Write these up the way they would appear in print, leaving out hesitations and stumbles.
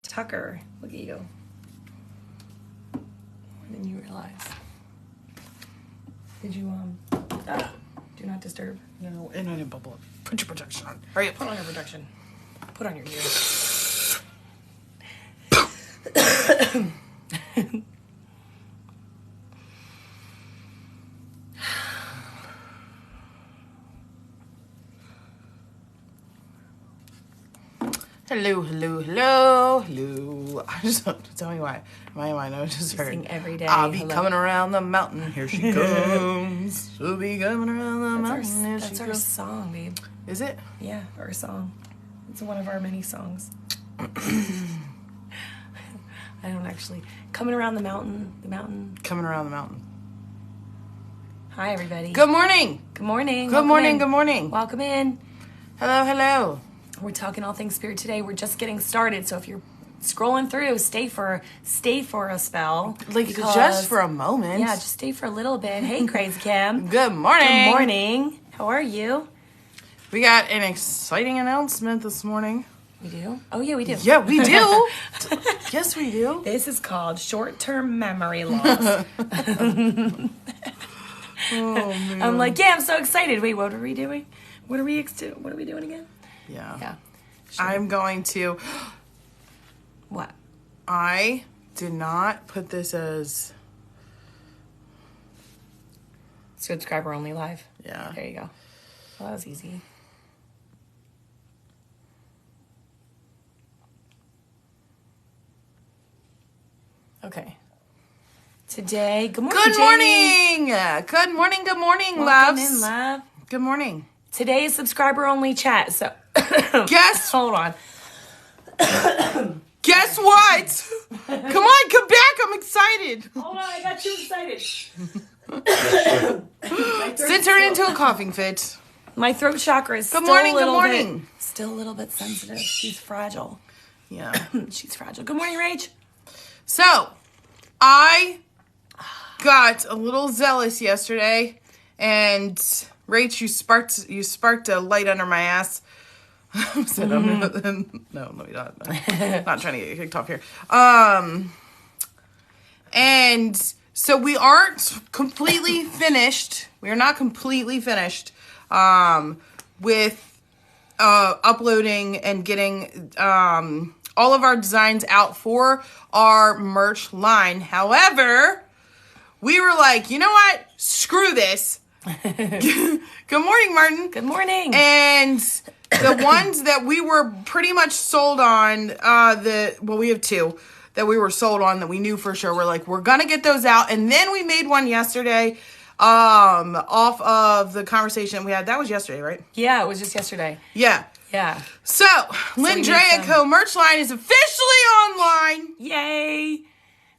Tucker, look at you. More than you realize. Did you, do not disturb? No, and I didn't bubble up. Put your protection on. Hurry up. Put on your protection. Put on your gear. Hello. I just tell me why. My mind, I just heard. Sing every day. I'll be coming around the mountain. Here she comes. She'll be coming around the mountain. That's our song, babe. Is it? Yeah, our song. It's one of our many songs. I don't actually. Coming around the mountain. Coming around the mountain. Hi, everybody. Good morning. Good morning. Good morning. Good morning. Welcome in. Hello. We're talking all things spirit today. We're just getting started, so if you're scrolling through, stay for a spell. Just for a moment. Yeah, just stay for a little bit. Hey, Crazy Kim. Good morning. Good morning. How are you? We got an exciting announcement this morning. We do? Oh, yeah, we do. Yeah, we do. Yes, we do. This is called short-term memory loss. Oh, man. I'm like, yeah, I'm so excited. Wait, what are we doing? What are we doing again? Yeah. Sure. I'm going to... What? I did not put this as... Subscriber only live. Yeah. There you go. Well, that was easy. Okay. Today, good morning, Good Jamie. morning! Good morning, Welcome loves. in, love. Good morning. Today is subscriber only chat, so Guess hold on. Guess what? Come back. I'm excited. Hold on, I got too excited. Sent her into a coughing fit. My throat chakra is Good still morning, a little good morning. bit, still a little bit sensitive. She's fragile. Yeah. She's fragile. Good morning, Rach. So, I got a little zealous yesterday, and Rach, you sparked a light under my ass. So no, let me not. Not trying to get kicked off here. And so we aren't completely finished. We are not completely finished with uploading and getting all of our designs out for our merch line. However, we were like, you know what? Screw this. Good morning, Martin. Good morning. And the ones that we were pretty much sold on, we have two that we were sold on that we knew for sure. We're like, we're gonna get those out. And then we made one yesterday, off of the conversation we had. That was yesterday, right? Yeah, it was just yesterday. Yeah. Yeah. So, Lindrea Co. merch line is officially online. Yay.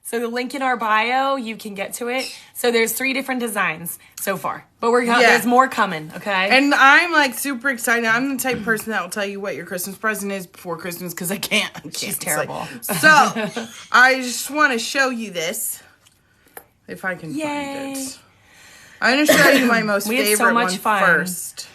So the link in our bio, you can get to it. So there's 3 different designs so far, but there's more coming. Okay. And I'm like super excited. I'm the type of person that will tell you what your Christmas present is before Christmas because I can't. She's terrible. So I just want to show you this, if I can find it. I'm gonna show you my most favorite one first.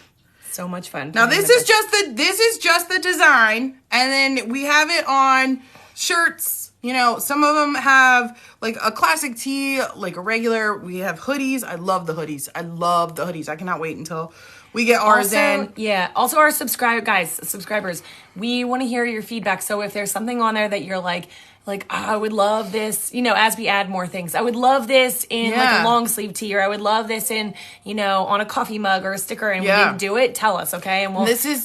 So much fun. Now this is just the design, and then we have it on shirts. You know, some of them have like a classic tee, like a regular. We have hoodies. I love the hoodies. I cannot wait until we get ours in. Yeah. Also, our subscribers, we want to hear your feedback. So if there's something on there that you're like, I would love this, as we add more things. I would love this in like a long sleeve tee, or I would love this in, on a coffee mug or a sticker, and we didn't do it, tell us, okay? And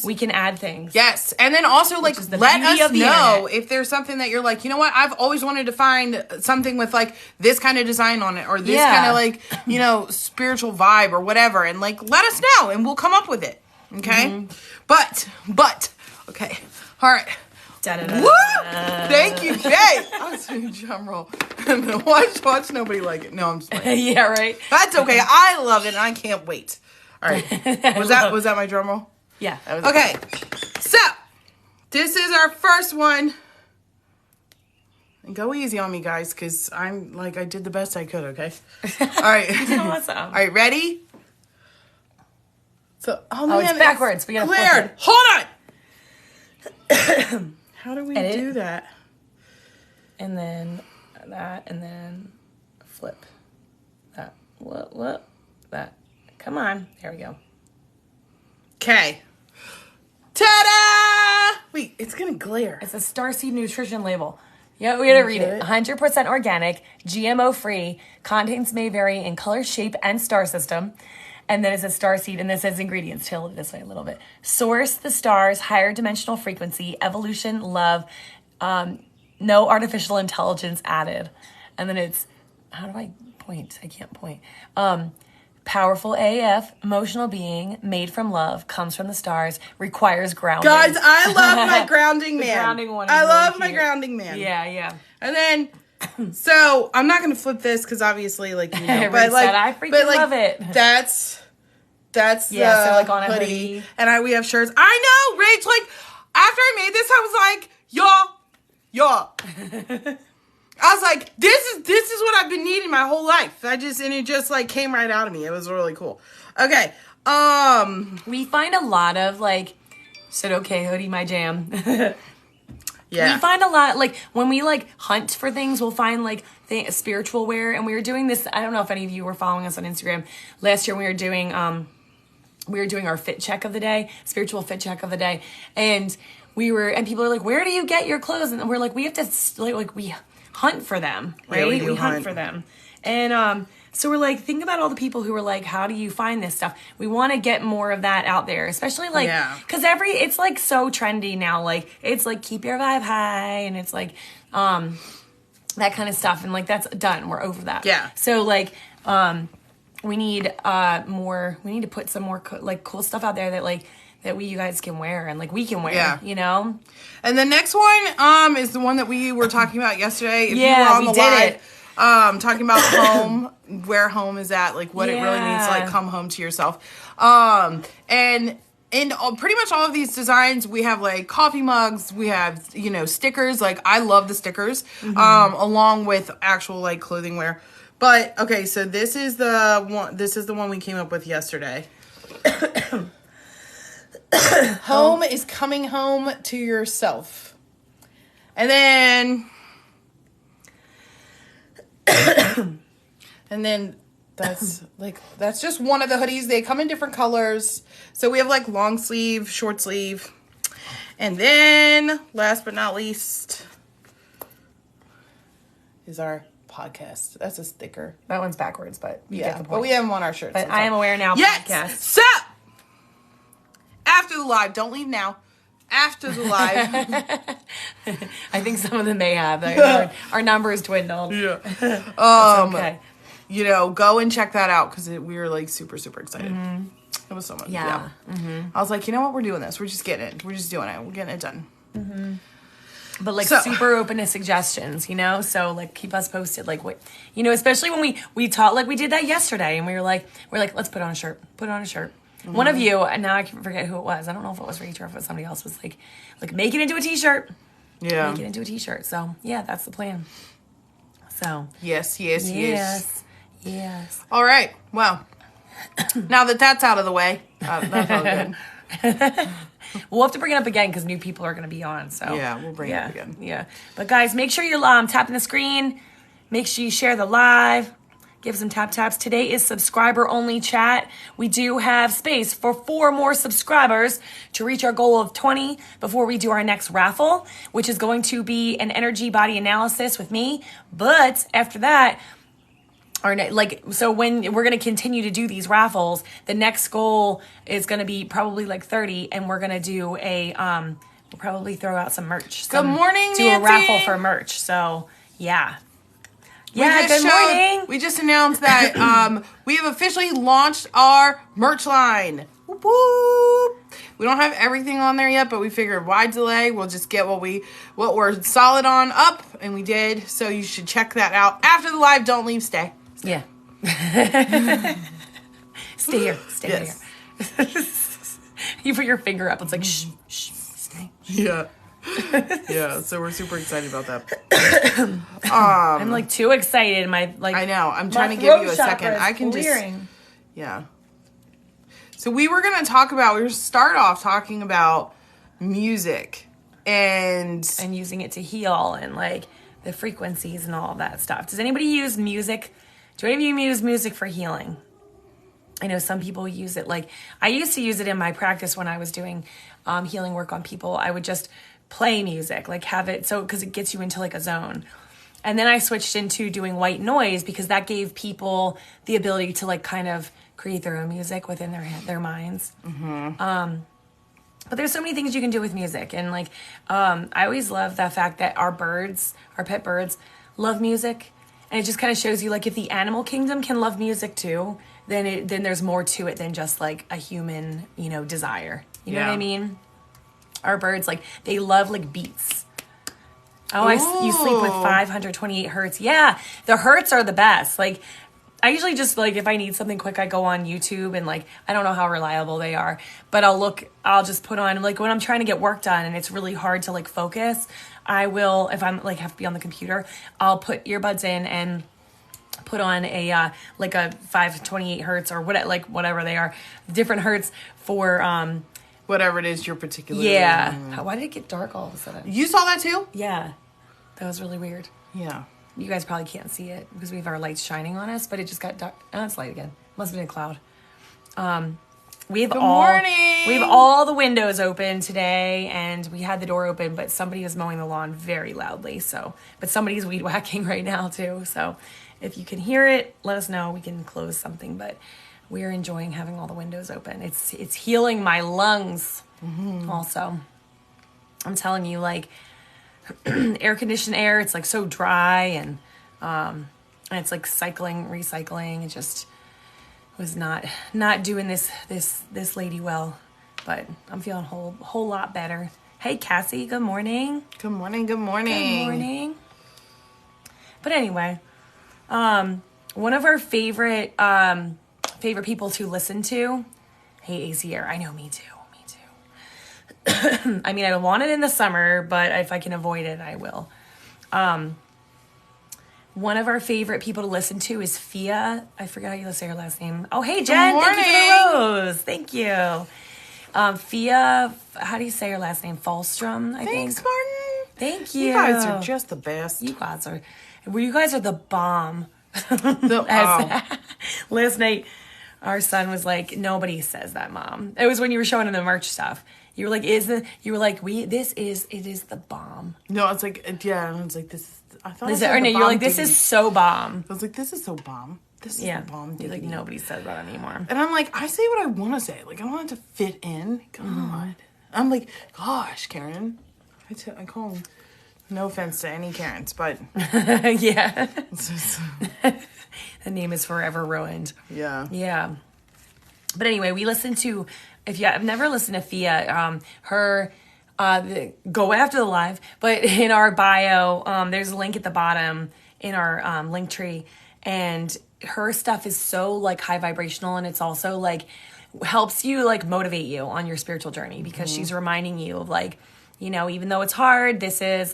we can add things. Yes. And then also let us know if there's something that you're like, you know what, I've always wanted to find something with like this kind of design on it, or this kind of like, spiritual vibe or whatever. And like, let us know and we'll come up with it. Okay. Mm-hmm. But, okay. All right. Woo! Thank you, babe. I was doing a drum roll. Watch nobody like it. No, I'm just playing. Yeah, right. That's okay. I love it and I can't wait. All right. Was that my drum roll? Yeah. That was okay. So, this is our first one. And go easy on me, guys, because I'm like, I did the best I could, okay? All right. Awesome. All right, ready? So, man, it's backwards. We gotta cleared. Hold on. How do we do that? And then that, and then flip that. What? That. Come on. There we go. Okay. Ta-da! Wait, it's gonna glare. It's a Starseed nutrition label. Yeah, we gotta read it. 100% organic, GMO-free, contents may vary in color, shape, and star system. And then it says Starseed, and this says ingredients. Tilt it this way a little bit. Source the stars, higher dimensional frequency, evolution, love, no artificial intelligence added. And then it's, how do I point? I can't point. Powerful AF, emotional being, made from love, comes from the stars, requires grounding. Guys, I love my grounding man. Grounding one. I love my grounding man. Yeah. And then, so I'm not gonna flip this because obviously, like, you know, but like, I freaking love it. That's yeah. So like on a hoodie, and we have shirts. I know, Rach. Like after I made this, I was like, y'all. I was like, this is what I've been needing my whole life. And it just like came right out of me. It was really cool. Okay. We find a lot of like, said okay, hoodie, my jam. Yeah. We find a lot, like when we like hunt for things, we'll find like spiritual wear. And we were doing this. I don't know if any of you were following us on Instagram last year. We were doing our fit check of the day, spiritual fit check of the day. And people are like, where do you get your clothes? And we're like, we have to we hunt for them, right? Yeah, we hunt for them. And so we're like, think about all the people who are like, how do you find this stuff? We want to get more of that out there, especially like, because it's like so trendy now. Like, it's like, keep your vibe high, and it's like, that kind of stuff. And like, that's done. We're over that. Yeah. So like, we need more, we need to put some more cool stuff out there that you guys can wear and like we can wear, you know? And the next one is the one that we were talking about yesterday. If you were on the live, talking about home, where home is at, like what it really means to like come home to yourself. And in pretty much all of these designs, we have like coffee mugs, we have, you know, stickers. Like I love the stickers, along with actual like clothing wear. But okay, so this is the one we came up with yesterday. Home is coming home to yourself. And then that's just one of the hoodies. They come in different colors. So we have like long sleeve, short sleeve. And then last but not least is our podcast. That's a sticker. That one's backwards, but you get the point. But we have them on our shirts. But I am aware now. Yes. Podcast. So after the live, don't leave now. After the live, I think some of them may have. Our number is dwindled. Yeah. Okay. You know, go and check that out because we were like super, super excited. Mm-hmm. It was so much. Yeah. I was like, you know what? We're doing this. We're just getting it. We're just doing it. We're getting it done. Mm-hmm. But like super open to suggestions, you know? So like keep us posted. Like what, you know, especially when we taught, like we did that yesterday and we're like, let's put on a shirt. Put on a shirt. Mm-hmm. One of you, and now I can forget who it was. I don't know if it was Rachel or if it was somebody else, was like make it into a t-shirt. Yeah. Make it into a t-shirt. So yeah, that's the plan. So. Yes. All right. Well, now that that's out of the way, that felt good. We'll have to bring it up again because new people are going to be on. So yeah, we'll bring it up again. Yeah. But guys, make sure you're tapping the screen. Make sure you share the live. Give some taps. Today is subscriber only chat. We do have space for 4 more subscribers to reach our goal of 20 before we do our next raffle, which is going to be an energy body analysis with me. But after that, so when we're going to continue to do these raffles, the next goal is going to be probably like 30, and we're going to do we'll probably throw out some merch. Good morning, do Nancy. A raffle for merch. So yeah. Yeah, good morning. We just announced that we have officially launched our merch line. Whoop, whoop. We don't have everything on there yet, but we figured why delay? We'll just get what we're solid on up, and we did. So you should check that out after the live. Don't leave. Stay. Yeah. Stay here. Stay here. You put your finger up. It's like shh, stay. Yeah. Yeah, so we're super excited about that. I'm like too excited. I know. I'm trying to give you a second. I can clearing. Just. Yeah. So we were going to start off talking about music and using it to heal and like the frequencies and all of that stuff. Does anybody use music? Do any of you use music for healing? I know some people use it. Like, I used to use it in my practice when I was doing healing work on people. I would just play music, like have it so, because it gets you into like a zone. And then I switched into doing white noise because that gave people the ability to like kind of create their own music within their minds. Mm-hmm. But there's so many things you can do with music. And like, I always love the fact that our birds, our pet birds, love music. And it just kind of shows you, like, if the animal kingdom can love music too, then there's more to it than just like a human, desire. You know what I mean? Our birds, like, they love like beats. Oh, you sleep with 528 hertz. Yeah, the hertz are the best. Like, I usually just, like, if I need something quick, I go on YouTube and, like, I don't know how reliable they are, but I'll just put on, like, when I'm trying to get work done and it's really hard to, like, focus, I will, if I'm, like, have to be on the computer, I'll put earbuds in and put on a, like, a 528 hertz or whatever they are, different hertz for, whatever it is you're particularly. Yeah. Why did it get dark all of a sudden? You saw that too? Yeah. That was really weird. Yeah. You guys probably can't see it because we have our lights shining on us, but it just got dark. Oh, it's light again. Must have been a cloud. We have all the windows open today, and we had the door open, but somebody is mowing the lawn very loudly. But somebody's weed whacking right now too. So if you can hear it, let us know. We can close something, but we're enjoying having all the windows open. It's healing my lungs. Mm-hmm. Also, I'm telling you, like, air conditioned air, it's like so dry and it's like recycling. It just was not doing this lady well, but I'm feeling a whole lot better. Hey Cassie, good morning. Good morning. Good morning. But anyway, one of our favorite people to listen to. Hey AZR, I know, me too. I mean, I want it in the summer, but if I can avoid it, I will. One of our favorite people to listen to is Fia. I forgot how you say her last name. Oh, hey, Jen. Thank you for the rose. Thank you. Fia, how do you say her last name? Falstrom, I think. Thanks, Martin. Thank you. You guys are just the best. You guys are the bomb. Last night, our son was like, nobody says that, Mom. It was when you were showing him the merch stuff. You were like, it is the bomb. No, it's like, yeah, I was like, this is, I thought it was or no, you're like, this is so bomb. I was like, this is so bomb. This is the bomb. You're like, nobody says that anymore. And I'm like, I say what I want to say. Like, I want it to fit in. God. Mm-hmm. I'm like, gosh, Karen. I call him, no offense to any Karens, but. Yeah. The name is forever ruined. Yeah. Yeah. But anyway, we listened to, if you have never listened to Fia, go after the live, but in our bio, there's a link at the bottom in our link tree, and her stuff is so like high vibrational, and it's also like helps you like motivate you on your spiritual journey because she's reminding you of like, even though it's hard, this is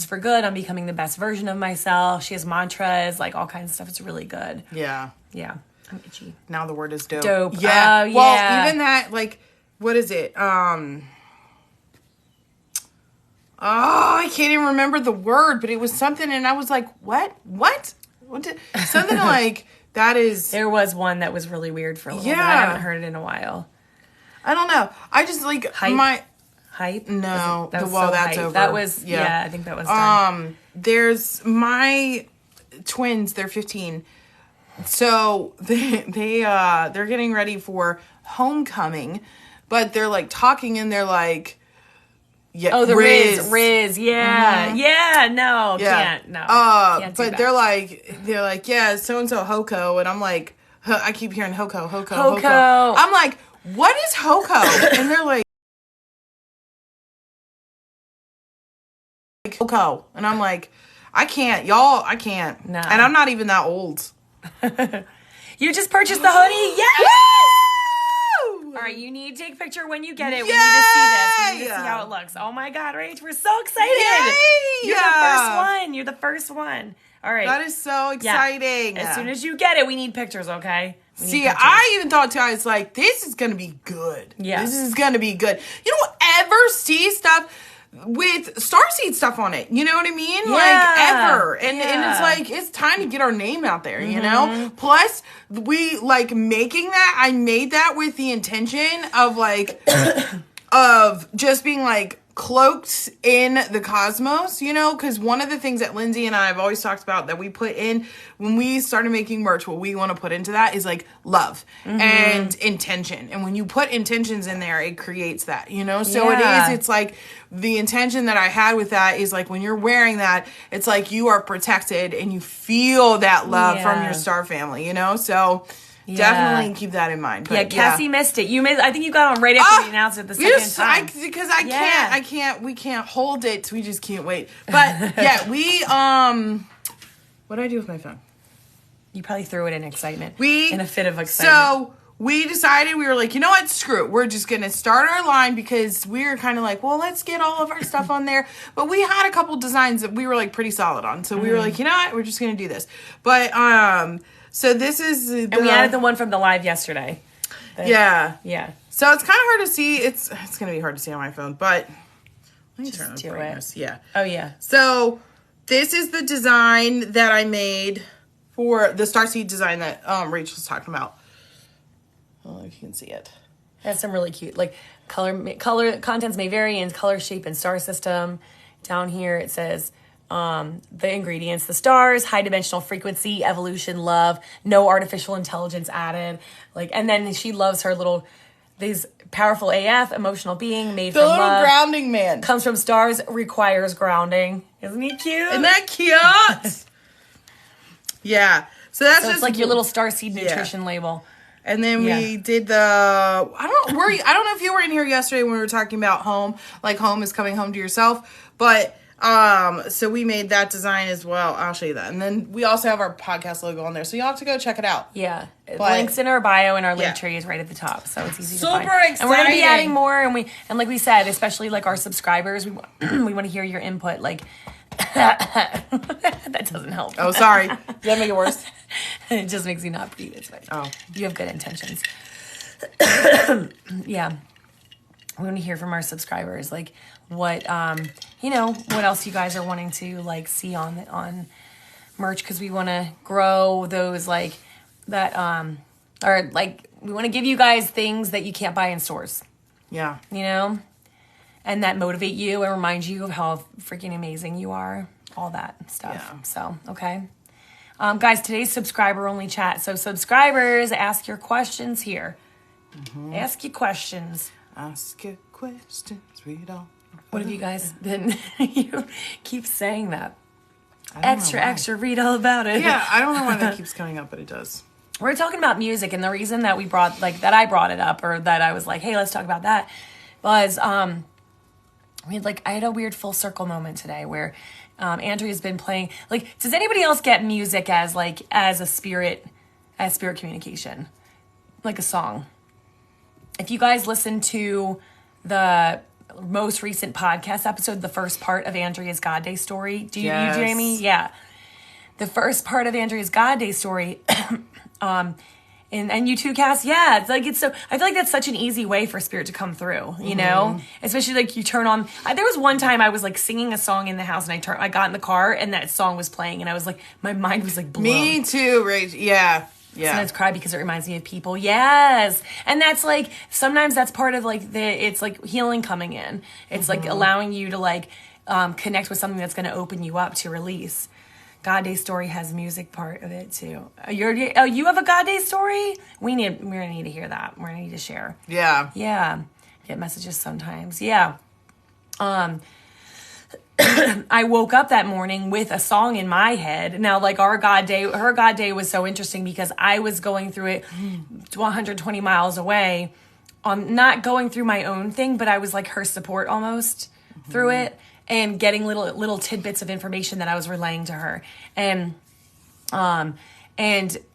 for good. I'm becoming the best version of myself. She has mantras, like all kinds of stuff. It's really good. Yeah. Yeah. I'm itchy. Now the word is dope. Dope. Yeah. Yeah. Well, even that, like, what is it? I can't even remember the word, but it was something, and I was like, what? Something like, that is... There was one that was really weird for a little bit. I haven't heard it in a while. I don't know. I just, like, Hype? No. That's over. That was, yeah, I think that was done. There's my twins, they're 15. So they're getting ready for homecoming, but they're like talking and they're like, yeah. Oh, the Riz. Yeah. Mm-hmm. Yeah. No, yeah. Can't. No. Can't but they're like, yeah, so-and-so Hoko. And I'm like, I keep hearing Hoko. I'm like, what is Hoko? And they're like, Hoko. And I'm like, I can't. I can't. No. And I'm not even that old. You just purchased the hoodie. Yes! Woo! All right, you need to take a picture when you get it. We need to see this. We need to see how it looks. Oh my God, Rach, we're so excited. Yay! You're the first one. All right. That is so exciting. Yeah. As soon as you get it, we need pictures, okay? I even thought too, I was like, this is going to be good. Yeah. This is going to be good. You don't ever see stuff with starseed stuff on it. You know what I mean? Yeah. Like ever. And it's like, it's time to get our name out there, you know? Plus, we like making that, I made that with the intention of like, of just being like, cloaked in the cosmos, you know, because one of the things that Lindsay and I have always talked about that we put in when we started making merch, what we want to put into that is like love and intention. And when you put intentions in there, it creates that, you know? So it's like the intention that I had with that is like when you're wearing that, it's like you are protected and you feel that love from your star family, you know? So definitely keep that in mind. But Cassie missed it. You missed. I think you got on right after we announced it the second time. Because we can't hold it. We just can't wait. But we what did I do with my phone? You probably threw it in excitement. In a fit of excitement. So we decided, we were like, you know what, screw it. We're just going to start our line because we were kind of like, well, let's get all of our stuff on there. But we had a couple designs that we were like pretty solid on. So we were like, you know what, we're just going to do this. But so this is and we added the one from the live yesterday. Yeah. So it's kind of hard to see. It's going to be hard to see on my phone, but let me turn on the brightness. Yeah. Oh yeah. So this is the design that I made for the starseed design that Rachel's talking about. I don't know if you can see it. It has some really cute like color contents may vary in color, shape, and star system. Down here it says the ingredients, the stars, high dimensional frequency, evolution, love, no artificial intelligence added. Like, and then she loves her these powerful AF, emotional being made from love. The little grounding man. Comes from stars, requires grounding. Isn't he cute? Isn't that cute? Yeah. So that's just like your little starseed nutrition label. And then we did I don't know if you were in here yesterday when we were talking about home, like home is coming home to yourself, but so we made that design as well. I'll show you that. And then we also have our podcast logo on there. So you'll have to go check it out. Yeah. Links in our bio and our link tree is right at the top. So it's easy to find. Super exciting. And we're going to be adding more. And like we said, especially like our subscribers, we want to hear your input. Like, that doesn't help. Oh, sorry. Did that make it worse? It just makes you not breathe. It's fine. Oh. You have good intentions. Yeah. We want to hear from our subscribers. Like, what what else you guys are wanting to like see on merch, because we want to grow those like that or like we want to give you guys things that you can't buy in stores. Yeah. You know? And that motivate you and remind you of how freaking amazing you are. All that stuff. Yeah. So, okay. Guys, today's subscriber only chat. So subscribers, ask your questions here. Mm-hmm. Ask your questions. Ask your questions, read all. What have you guys been? You keep saying that. Extra, read all about it. Yeah, I don't know why that keeps coming up, but it does. We're talking about music, and the reason that I brought it up, or that I was like, hey, let's talk about that, was I had a weird full circle moment today where Andrea's been playing. Like, does anybody else get music as a spirit communication, like a song? If you guys listen to the most recent podcast episode, the first part of Andrea's God Day story, you, Jamie? Yeah. The first part of Andrea's God Day story, and you too, Cass, yeah, it's so, I feel like that's such an easy way for spirit to come through, you know? Especially like you turn on, there was one time I was like singing a song in the house and I got in the car and that song was playing and I was like, my mind was like blown. Me too, Rach. Yeah. Yeah. Sometimes cry because it reminds me of people. Yes. And that's like, sometimes that's part of like it's like healing coming in. It's like allowing you to like connect with something that's going to open you up to release. God Day story has music part of it too. You have a God Day story? We're going to need to hear that. We're going to need to share. Yeah. Yeah. Get messages sometimes. Yeah. I woke up that morning with a song in my head. Now, like her God Day was so interesting because I was going through it 120 miles away, not going through my own thing, but I was like her support almost through it and getting little tidbits of information that I was relaying to her. And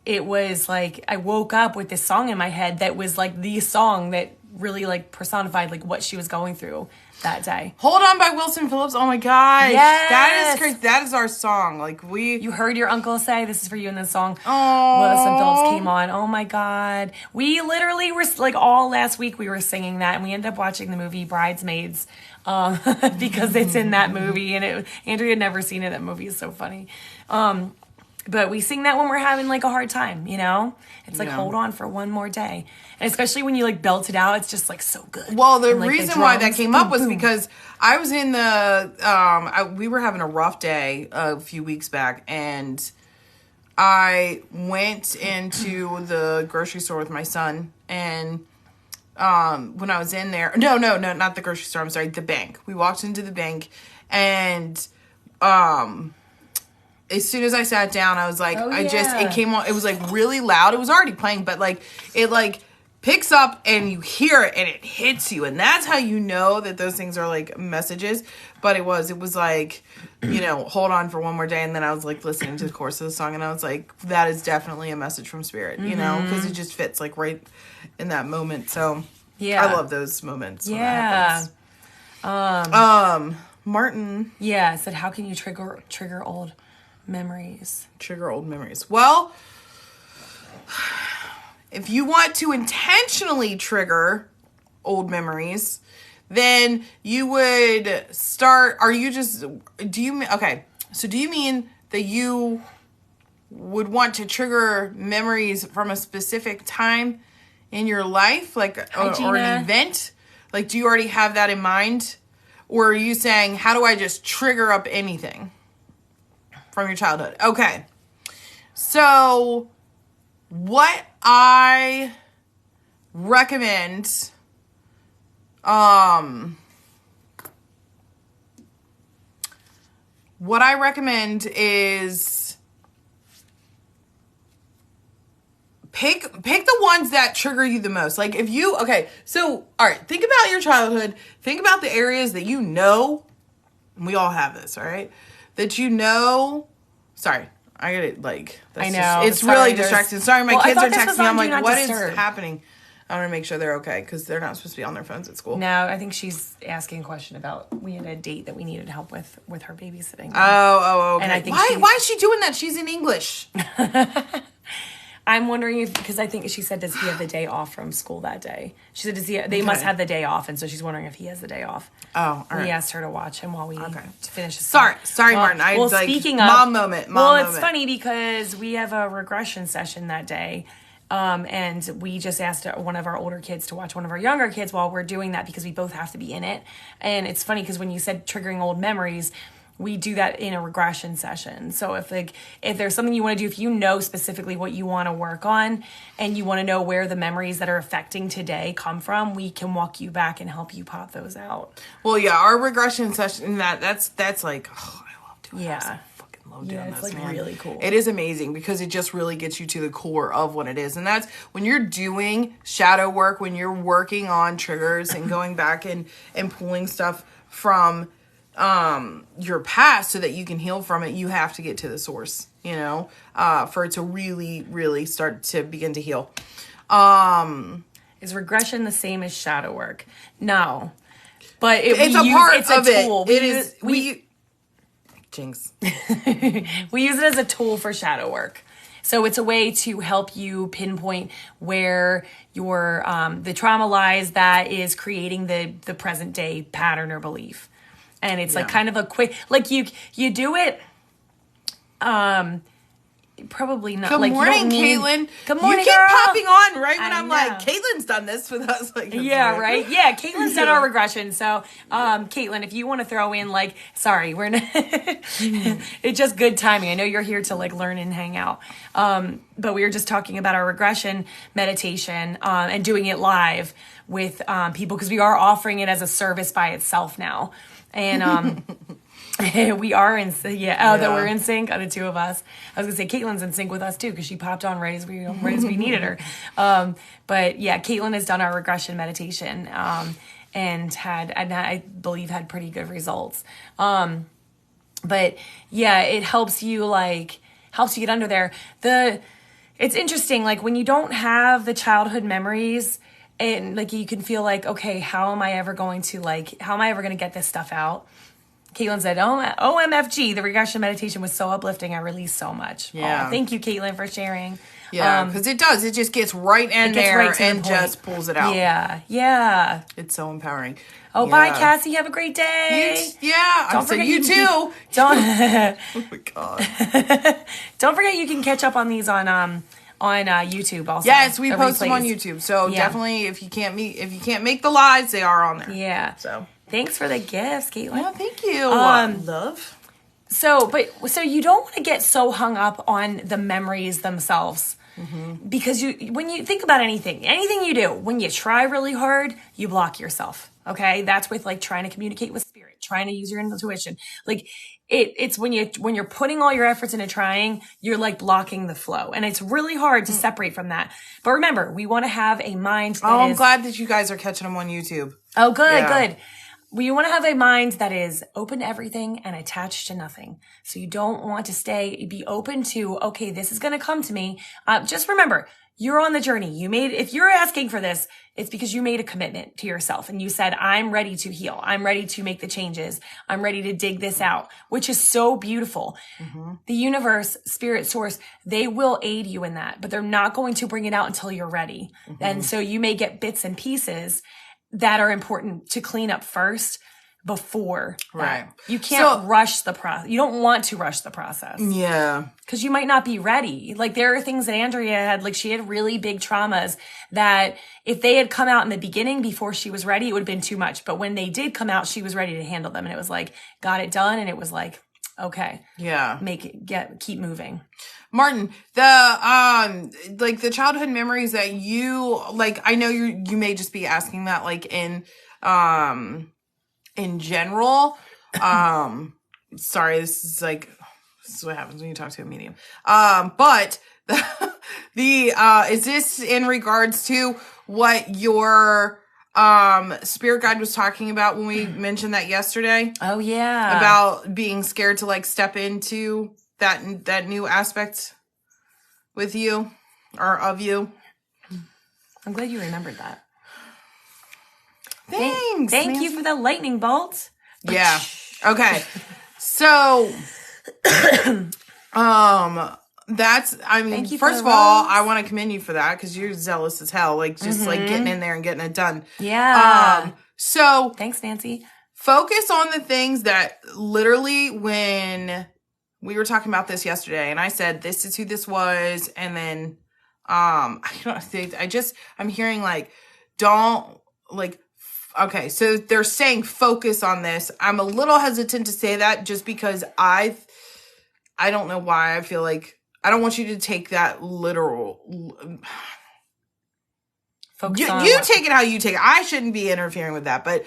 it was like, I woke up with this song in my head that was like the song that really like personified like what she was going through that day. Hold On by Wilson Phillips. Oh my gosh. Yes. That is crazy. That is our song. Like you heard your uncle say this is for you in this song. Oh. Wilson Phillips came on. Oh my God. We literally were like all last week we were singing that and we ended up watching the movie Bridesmaids because it's in that movie, and Andrea had never seen it. That movie is so funny. But we sing that when we're having like a hard time, you know? It's like, hold on for one more day. And especially when you like belt it out, it's just like so good. Well, the reason why that came up was because I was in we were having a rough day a few weeks back, and I went into the grocery store with my son, and when I was in there, no, not the grocery store, I'm sorry, the bank. We walked into the bank, and as soon as I sat down, I was like, it came on, it was like really loud. It was already playing, but like, it like picks up and you hear it and it hits you. And that's how you know that those things are like messages. But it was like, you know, hold on for one more day. And then I was like listening to the chorus of the song, and I was like, that is definitely a message from Spirit, you know, because it just fits like right in that moment. So I love those moments. Yeah. Martin. Yeah, said, how can you trigger old memories? Trigger old memories. Well, if you want to intentionally trigger old memories, then you would start, do you mean that you would want to trigger memories from a specific time in your life, like, or an event? Like, do you already have that in mind? Or are you saying, how do I just trigger up anything from your childhood? Okay. So, what I recommend, is pick the ones that trigger you the most. Like if you, okay, so, all right, think about your childhood. Think about the areas that you know, and we all have this, all right? That you know, sorry, I get it, like, that's I know. It's really distracting. Sorry, my kids are texting me. I'm like, what is disturb. happening? I want to make sure they're okay because they're not supposed to be on their phones at school. No, I think she's asking a question about, we had a date that we needed help with her babysitting. Oh, okay. And I think why is she doing that? She's in English. I'm wondering if, because I think she said, does he have the day off from school that day? She said, they must have the day off, and so she's wondering if he has the day off. Oh, all right. We asked her to watch him while we finish his Sorry, Martin. Speaking of mom moment. It's funny because we have a regression session that day. And we just asked one of our older kids to watch one of our younger kids while we're doing that because we both have to be in it. And it's funny because when you said triggering old memories, we do that in a regression session. So if there's something you want to do, if you know specifically what you want to work on and you want to know where the memories that are affecting today come from, we can walk you back and help you pop those out. Well, yeah, our regression session, that's like, I love doing that. It's like really cool. It is amazing because it just really gets you to the core of what it is. And that's when you're doing shadow work, when you're working on triggers and going back and pulling stuff from your past so that you can heal from it, you have to get to the source, you know, for it to really, really start to begin to heal. Is regression the same as shadow work? No. But it's a part of it. Jinx. We use it as a tool for shadow work. So it's a way to help you pinpoint where your the trauma lies that is creating the present day pattern or belief. And it's like kind of a quick, like you do it probably not. Good like, morning, Caitlin. Good morning, you keep girl. popping on right when I'm like, Caitlin's done this with us. Like, yeah, right. Yeah, Caitlin's done our regression. So, Caitlin, if you want to throw in like, sorry, we're not. It's just good timing. I know you're here to like learn and hang out. But we were just talking about our regression meditation and doing it live with people because we are offering it as a service by itself now, and. We are in that we're in sync, the two of us. I was gonna say Caitlin's in sync with us too because she popped on right as we needed her. But yeah, Caitlin has done our regression meditation and I believe had pretty good results. But yeah, it helps you get under there. It's interesting, like when you don't have the childhood memories and like you can feel like, okay, how am I ever going to get this stuff out? Caitlin said, OMFG, the regression meditation was so uplifting. I released so much. Yeah. Thank you, Caitlin, for sharing. Yeah, because it does. It just gets right in there right and just pulls it out. Yeah. It's so empowering. Oh, bye, Cassie. Have a great day. I said you too. Don't. Oh my God. Don't forget you can catch up on these on YouTube also. Yes, we post them on YouTube. So definitely, if you can't make the lives, they are on there. Yeah. So thanks for the gifts, Caitlin. Yeah, thank you. Love. So you don't want to get so hung up on the memories themselves. Mm-hmm. Because when you think about anything you do, when you try really hard, you block yourself. Okay. That's with like trying to communicate with spirit, trying to use your intuition. Like it's when you're putting all your efforts into trying, you're like blocking the flow, and it's really hard to separate from that. But remember, we want to have a mind that I'm glad that you guys are catching them on YouTube. Oh, good, good. We want to have a mind that is open to everything and attached to nothing. So you don't want to be open to, okay, this is going to come to me. Just remember, you're on the journey. If you're asking for this, it's because you made a commitment to yourself and you said, I'm ready to heal. I'm ready to make the changes. I'm ready to dig this out, which is so beautiful. Mm-hmm. The universe, spirit, source, they will aid you in that, but they're not going to bring it out until you're ready. Mm-hmm. And so you may get bits and pieces that are important to clean up first before right. You can't rush the process. You don't want to rush the process. Yeah. Because you might not be ready. Like there are things that Andrea had, like she had really big traumas that if they had come out in the beginning before she was ready, it would have been too much. But when they did come out, she was ready to handle them. And it was like, got it done. And it was like, okay. Yeah. Keep moving. Martin, the childhood memories that you, like, I know you may just be asking that, like, in general. Sorry, this is what happens when you talk to a medium. But is this in regards to what your, spirit guide was talking about when we mentioned that yesterday? Oh, yeah. About being scared to, like, step into that new aspect with you or of you. I'm glad you remembered that. Thanks. Thank you for the lightning bolt. Yeah. Okay. So, that's, I mean, first of all, I want to commend you for that because you're zealous as hell. Like, just like getting in there and getting it done. Yeah. So. Thanks, Nancy. Focus on the things that literally when we were talking about this yesterday and I said, this is who this was. And then, I'm hearing like, don't like, okay. So they're saying focus on this. I'm a little hesitant to say that just because I don't know why I feel like I don't want you to take that literal. Focus you on take it how you take it. I shouldn't be interfering with that, but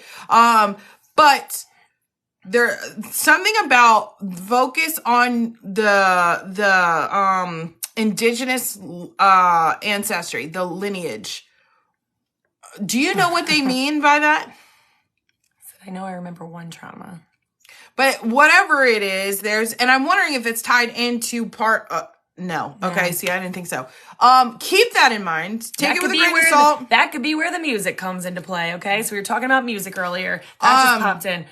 there something about focus on the indigenous ancestry, the lineage. Do you know what they mean by that? I know I remember one trauma. But whatever it is, and I'm wondering if it's tied into part. No. Okay. See, I didn't think so. Keep that in mind. Take it with a grain of salt. That could be where the music comes into play. Okay. So we were talking about music earlier. That just popped in.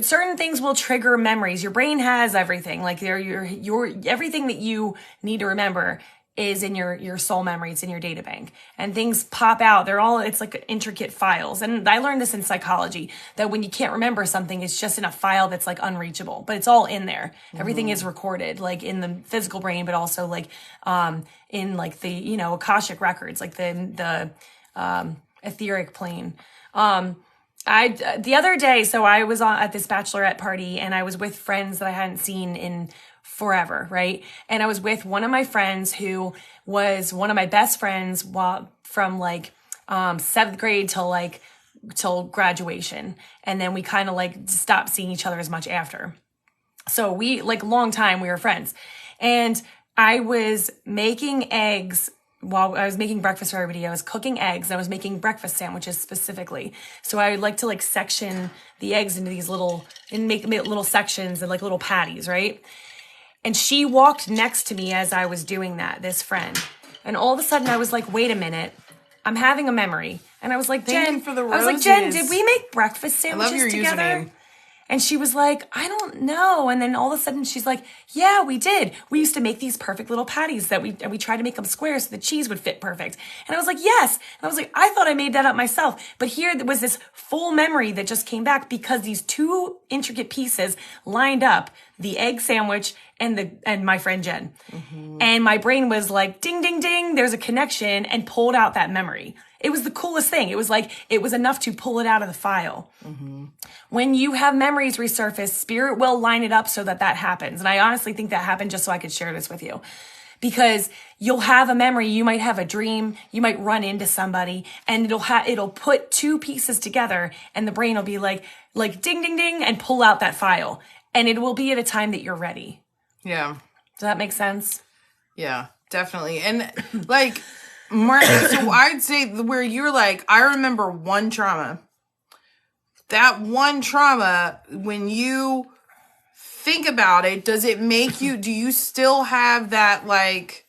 Certain things will trigger memories. Your brain has everything. Like your everything that you need to remember is in your soul memory. It's in your data bank, and things pop out. It's like intricate files. And I learned this in psychology that when you can't remember something, it's just in a file that's like unreachable, but it's all in there. Mm-hmm. Everything is recorded, like in the physical brain, but also like, in like the, Akashic records, like the etheric plane. The other day, so I was at this bachelorette party and I was with friends that I hadn't seen in forever, right? And I was with one of my friends who was one of my best friends from like 7th grade till graduation. And then we kind of like stopped seeing each other as much after. So we, like, long time we were friends. And I was making eggs while I was making breakfast for everybody. I was cooking eggs. I was making breakfast sandwiches specifically. So I would like to like section the eggs into these make little sections and like little patties, right? And she walked next to me as I was doing that, this friend. And all of a sudden I was like, wait a minute, I'm having a memory. And I was like, Jen, Thank you for the roses. I was like, Jen, did we make breakfast sandwiches I love your together? Username. And she was like, I don't know. And then all of a sudden she's like, yeah, we did. We used to make these perfect little patties that we tried to make them square so the cheese would fit perfect. And I was like, yes. And I was like, I thought I made that up myself. But here was this full memory that just came back because these two intricate pieces lined up, the egg sandwich and my friend Jen. Mm-hmm. And my brain was like, ding, ding, ding. There's a connection, and pulled out that memory. It was the coolest thing. It was like, it was enough to pull it out of the file. Mm-hmm. When you have memories resurface, spirit will line it up so that happens. And I honestly think that happened just so I could share this with you. Because you'll have a memory, you might have a dream, you might run into somebody, and it'll put two pieces together, and the brain will be like ding, ding, ding, and pull out that file. And it will be at a time that you're ready. Yeah. Does that make sense? Yeah, definitely. And like, so I'd say where you're like, I remember one trauma. That one trauma, when you think about it, does it make you, do you still have that like,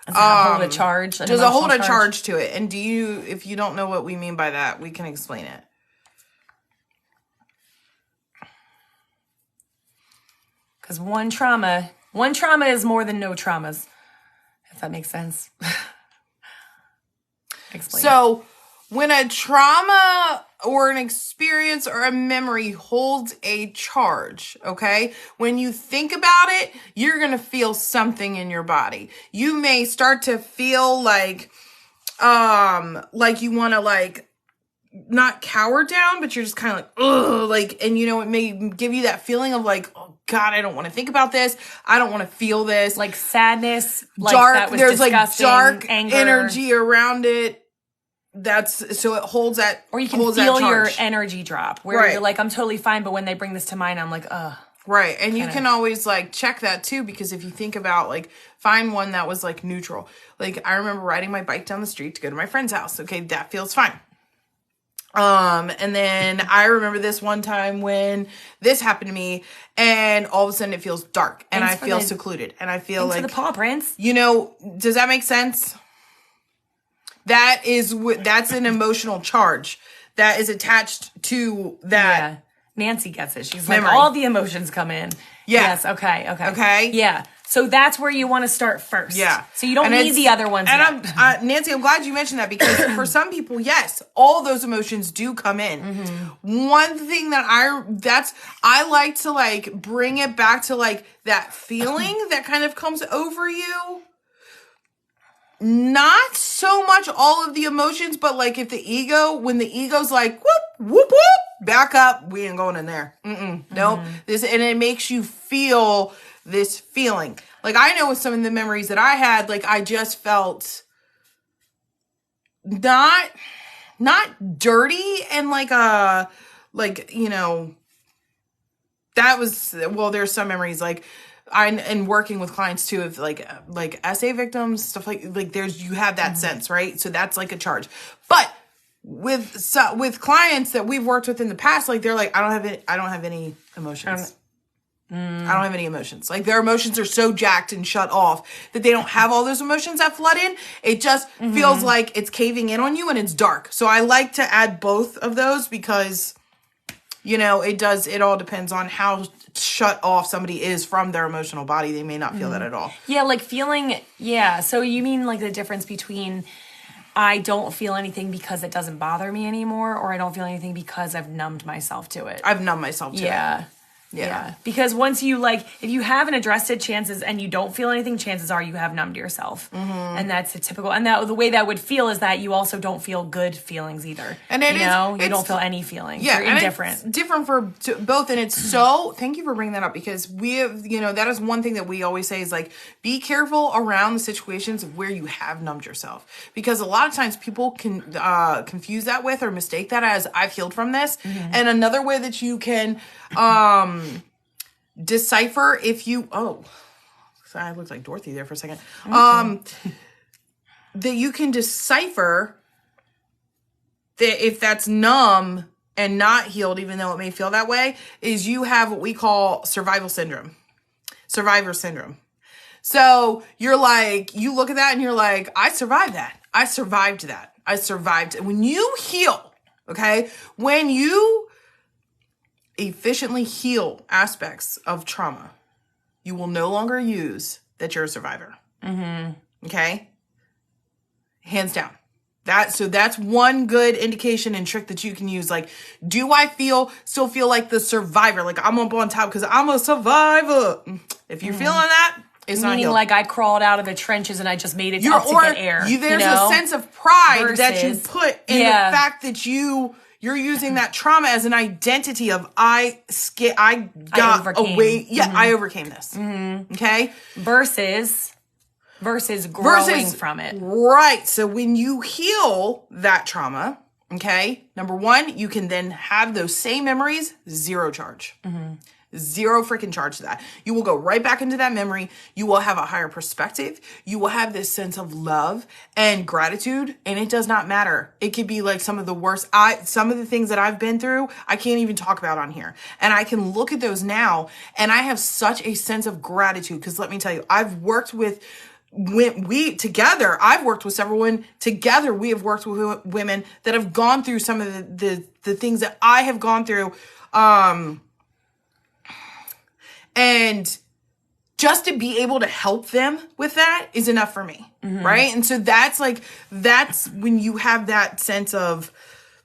does it hold a charge? Does it hold a charge to it? And if you don't know what we mean by that, we can explain it. Because one trauma is more than no traumas, if that makes sense. Explain. So when a trauma or an experience or a memory holds a charge, okay? When you think about it, you're going to feel something in your body. You may start to feel like you want to like not cower down, but you're just kind of like, ugh, like, and it may give you that feeling of like, oh God, I don't want to think about this. I don't want to feel this. Like sadness, like dark, that was there's like dark anger, energy around it. So it holds that, or you can feel your energy drop where you're like, I'm totally fine. But when they bring this to mind, I'm like, ugh. Right. And you can always like check that too, because if you think about like, find one that was like neutral. Like I remember riding my bike down the street to go to my friend's house. Okay. That feels fine. And then I remember this one time when this happened to me, and all of a sudden it feels dark, and I feel secluded, and I feel like the paw prints. Does that make sense? That's an emotional charge that is attached to that. Yeah. Nancy gets it. She's memory. Like, all the emotions come in. Yeah. Yes. Okay. Yeah. So that's where you want to start first. Yeah. So you don't need the other ones. And Nancy, I'm glad you mentioned that, because for some people, yes, all those emotions do come in. Mm-hmm. One thing that I like to like bring it back to like that feeling that kind of comes over you. Not so much all of the emotions, but like when the ego's like, whoop, whoop, whoop, back up, we ain't going in there. Nope. And it makes you feel this feeling. Like I know with some of the memories that I had, like I just felt not dirty and that was, well, there's some memories like and working with clients too of like SA victims, stuff like you have that sense, right? So that's like a charge. But with clients that we've worked with in the past, like they're like, I don't have any emotions. I don't have any emotions. Like their emotions are so jacked and shut off that they don't have all those emotions that flood in. It just feels like it's caving in on you and it's dark. So I like to add both of those because, it all depends on how shut off somebody is from their emotional body. They may not feel that at all. Yeah, like feeling, yeah. So you mean like the difference between I don't feel anything because it doesn't bother me anymore, or I don't feel anything because I've numbed myself to it? I've numbed myself to it. Yeah. Because once you if you haven't addressed it, chances, and you don't feel anything, chances are you have numbed yourself. Mm-hmm. And that's a typical, and the way that would feel is that you also don't feel good feelings either. And you don't feel any feelings. Yeah. You're indifferent. It's different for both. And it's so, thank you for bringing that up, because we have, that is one thing that we always say is like, be careful around the situations where you have numbed yourself. Because a lot of times people can confuse that with or mistake that as I've healed from this. Mm-hmm. And another way that you can, decipher if you sorry, I looked like Dorothy there for a second. Okay. That you can decipher that if that's numb and not healed, even though it may feel that way, is you have what we call survivor syndrome. So you're like, you look at that and you're like, I survived that. I survived. When you heal, okay, when you efficiently heal aspects of trauma, you will no longer use that you're a survivor. Okay? Hands down. That's one good indication and trick that you can use. Like, do I still feel like the survivor? Like, I'm up on top because I'm a survivor. If you're feeling that, it's not healed. Like I crawled out of the trenches and I just made it up to get air. There's a sense of pride that you put in the fact that you're using that trauma as an identity of I overcame this. Okay? Versus growing from it. Right. So when you heal that trauma, okay, number one, you can then have those same memories, zero charge. Zero freaking charge to that. You will go right back into that memory. You will have a higher perspective. You will have this sense of love and gratitude. And it does not matter. It could be like some of the things that I've been through, I can't even talk about on here. And I can look at those now and I have such a sense of gratitude. Because let me tell you, I've worked with I've worked with several women together. We have worked with women that have gone through some of the things that I have gone through. And just to be able to help them with that is enough for me. Right. And so that's when you have that sense of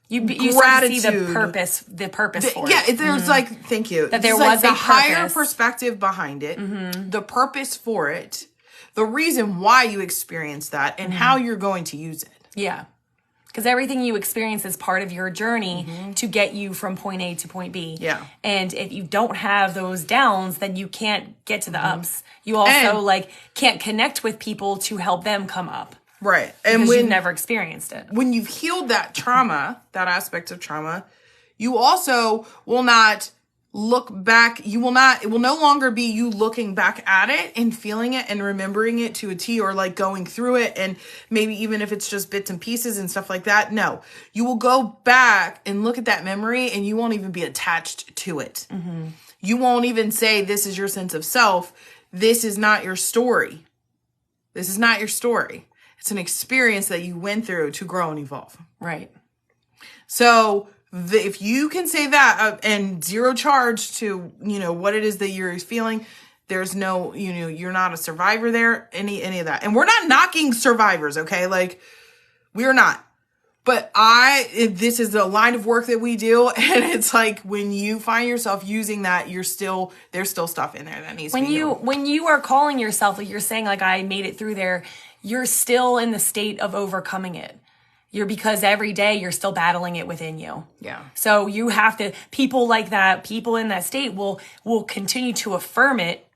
you start to see the purpose for it. There's like, thank you. That there was a higher perspective behind it, the purpose for it, the reason why you experience that, and how you're going to use it. Yeah. Because everything you experience is part of your journey to get you from point A to point B. Yeah. And if you don't have those downs, then you can't get to the ups. You also can't connect with people to help them come up. Right. And because you've never experienced it. When you've healed that trauma, that aspect of trauma, you also will not look back. It will no longer be you looking back at it and feeling it and remembering it to a T, or like going through it. And maybe even if it's just bits and pieces and stuff like that. No, you will go back and look at that memory and you won't even be attached to it. You won't even say, this is your sense of self. This is not your story. This is not your story. It's an experience that you went through to grow and evolve. Right. So if you can say that and zero charge to, what it is that you're feeling, there's no, you're not a survivor there, any of that. And we're not knocking survivors, okay? Like, we're not. But this is the line of work that we do. And it's like, when you find yourself using that, there's still stuff in there that needs to be healed. When you are calling yourself, like you're saying, like, I made it through there, you're still in the state of overcoming it. Because every day you're still battling it within you. Yeah. So you have to, people like that, people in that state will continue to affirm it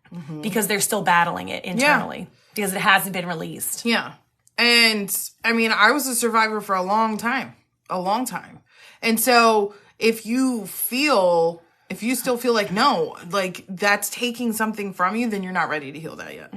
because they're still battling it internally because it hasn't been released. Yeah. And I mean, I was a survivor for a long time. And so if you still feel like, no, like that's taking something from you, then you're not ready to heal that yet.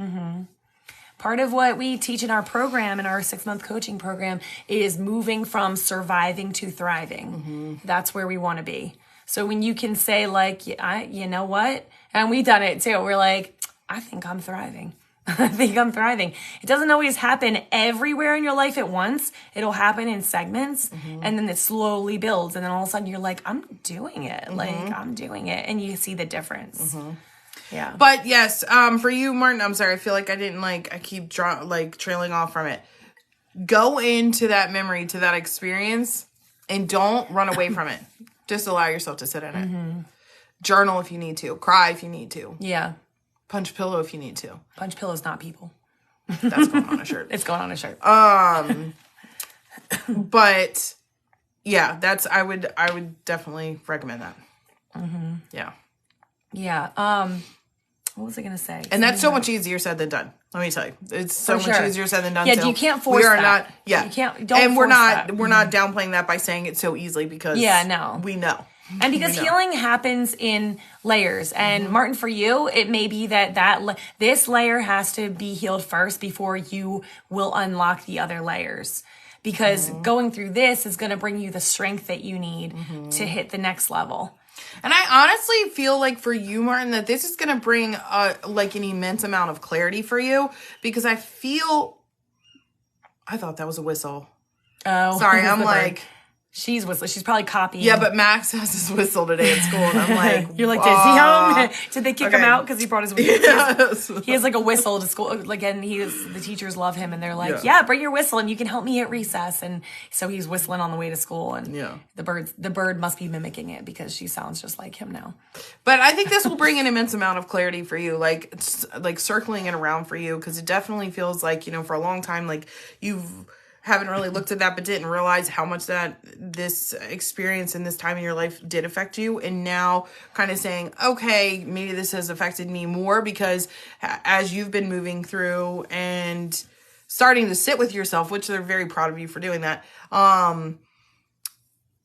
Part of what we teach in our program, in our 6-month coaching program, is moving from surviving to thriving. That's where we want to be. So when you can say like, you know what? And we've done it too. We're like, I think I'm thriving. It doesn't always happen everywhere in your life at once. It'll happen in segments and then it slowly builds. And then all of a sudden you're like, I'm doing it. Like, I'm doing it. And you see the difference. Yeah. But yes, for you, Martin, I'm sorry. I feel like I keep trailing off from it. Go into that memory, to that experience, and don't run away from it. Just allow yourself to sit in it. Journal if you need to. Cry if you need to. Yeah. Punch pillow if you need to. Punch pillows, not people. That's going on a shirt. It's going on a shirt. But yeah, I would definitely recommend that. Yeah. Yeah. What was I going to say? And that's so much easier said than done. Let me tell you, it's so much easier said than done. Yeah, you can't force that. Not. Yeah, you can't. We're not downplaying that by saying it so easily because we know. And because healing happens in layers. And Martin, for you, it may be that this layer has to be healed first before you will unlock the other layers. Because going through this is going to bring you the strength that you need to hit the next level. And I honestly feel like for you, Martin, that this is going to bring an immense amount of clarity for you, because I thought that was a whistle. Oh, sorry. I'm like, She's whistling. She's probably copying. Yeah, but Max has his whistle today at school, and I'm like, you're like, is he home? Did they kick him out because he brought his whistle? Yes. He has like a whistle to school. Like, and the teachers love him, and they're like, yeah, bring your whistle, and you can help me at recess. And so he's whistling on the way to school, and the bird must be mimicking it because she sounds just like him now. But I think this will bring an immense amount of clarity for you, like circling it around for you, because it definitely feels like, you know, for a long time, like haven't really looked at that, but didn't realize how much that this experience in this time in your life did affect you. And now kind of saying, okay, maybe this has affected me more, because as you've been moving through and starting to sit with yourself, which they're very proud of you for doing that,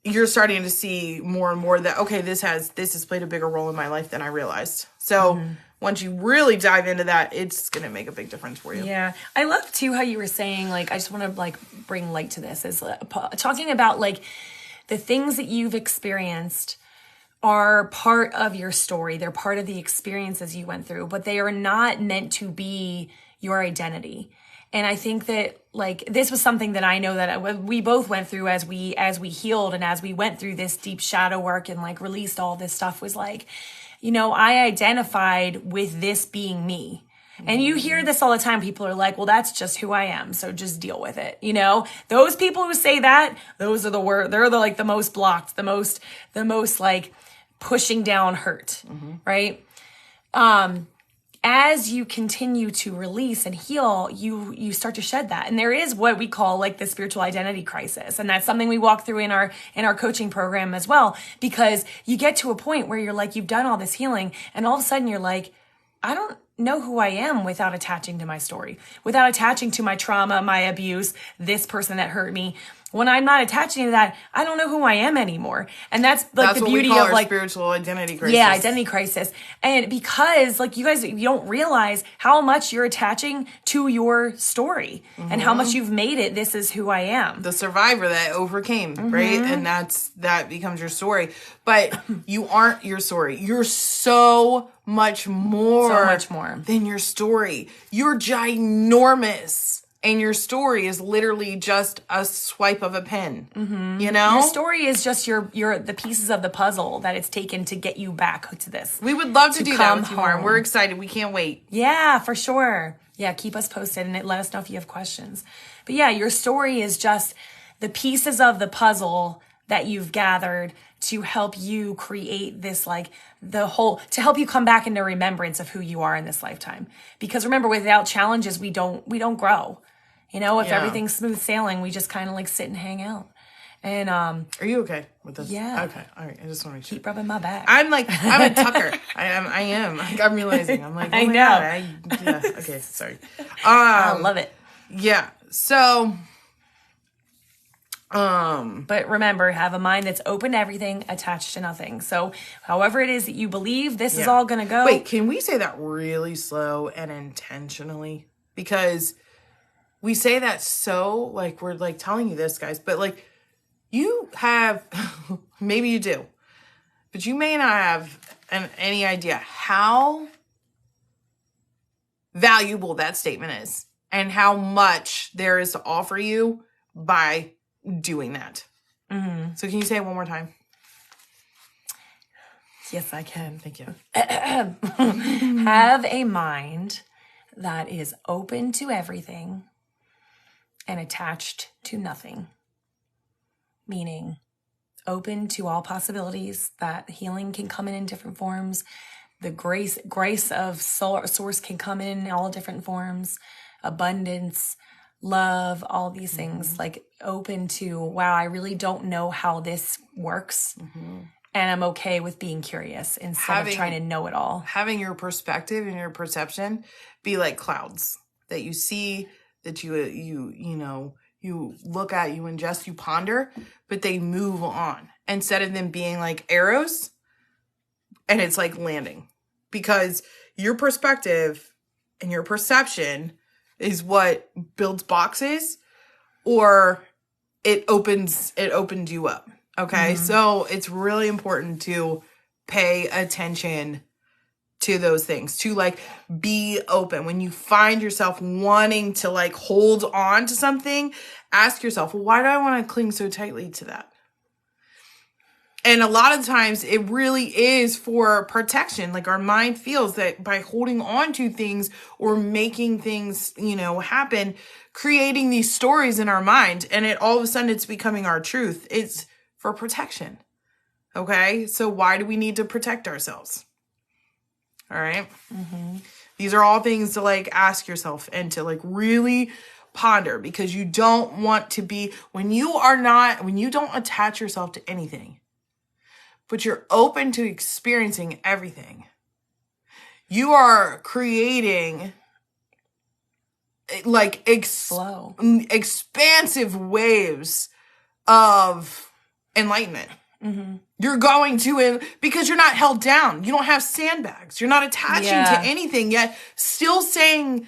you're starting to see more and more that, okay, this has played a bigger role in my life than I realized. So once you really dive into that, it's going to make a big difference for you. Yeah. I love too how you were saying, like, I just want to like bring light to this, is talking about like the things that you've experienced are part of your story. They're part of the experiences you went through, but they are not meant to be your identity. And I think that like this was something that I know that we both went through as we healed, and as we went through this deep shadow work and like released all this stuff, was like, you know, I identified with this being me. And you hear this all the time. People are like, well, that's just who I am, so just deal with it. You know, those people who say that, those are they're the most blocked, the most like pushing down hurt, right? As you continue to release and heal, you start to shed that. And there is what we call like the spiritual identity crisis. And that's something we walk through in our coaching program as well, because you get to a point where you're like, you've done all this healing, and all of a sudden you're like, I don't know who I am without attaching to my story, without attaching to my trauma, my abuse, this person that hurt me. When I'm not attaching to that, I don't know who I am anymore. And that's like the beauty of like spiritual identity crisis. Yeah, identity crisis. And because like you don't realize how much you're attaching to your story and how much you've made it. This is who I am. The survivor that overcame, right? And that becomes your story. But you aren't your story. You're so much more than your story. You're ginormous. And your story is literally just a swipe of a pen, you know? Your story is just your the pieces of the puzzle that it's taken to get you back to this. We would love to do that with you more. We're excited. We can't wait. Yeah, for sure. Yeah, keep us posted and let us know if you have questions. But yeah, your story is just the pieces of the puzzle that you've gathered to help you create this, like to help you come back into remembrance of who you are in this lifetime. Because remember, without challenges, we don't grow. You know, if everything's smooth sailing, we just kind of like sit and hang out. And are you okay with this? Yeah. Okay. All right. I just want to keep rubbing my back. I'm a tucker. I am. Like, I'm realizing. I'm like, oh I know. God, yeah. Okay. Sorry. I love it. Yeah. So. But remember, have a mind that's open to everything, attached to nothing. So however it is that you believe this is all going to go. Wait, can we say that really slow and intentionally? Because we say that so, like, we're, like, telling you this, guys. But, like, you have, maybe you do. But you may not have any idea how valuable that statement is. And how much there is to offer you by doing that. So can you say it one more time? Yes, I can. Thank you. Have a mind that is open to everything and attached to nothing. Meaning open to all possibilities, that healing can come in different forms. The grace of source can come in all different forms. Abundance, love, all these things, like open to, wow, I really don't know how this works. And I'm okay with being curious instead of trying to know it all. Having your perspective and your perception be like clouds that you see, that you look at, you ingest, you ponder, but they move on instead of them being like arrows and it's like landing. Because your perspective and your perception is what builds boxes, or it opens you up. Okay. So it's really important to pay attention to those things, to like be open. When you find yourself wanting to like hold on to something, ask yourself, well, why do I want to cling so tightly to that? And a lot of times it really is for protection. Like our mind feels that by holding on to things or making things, happen, creating these stories in our mind, and all of a sudden it's becoming our truth. It's for protection. Okay? So why do we need to protect ourselves? All right? Mm-hmm. These are all things to ask yourself and to really ponder, because you don't want to be, when you don't attach yourself to anything, but you're open to experiencing everything, you are creating flow, expansive waves of enlightenment. Mm-hmm. You're going to, because you're not held down. You don't have sandbags. You're not attaching to anything, yet still staying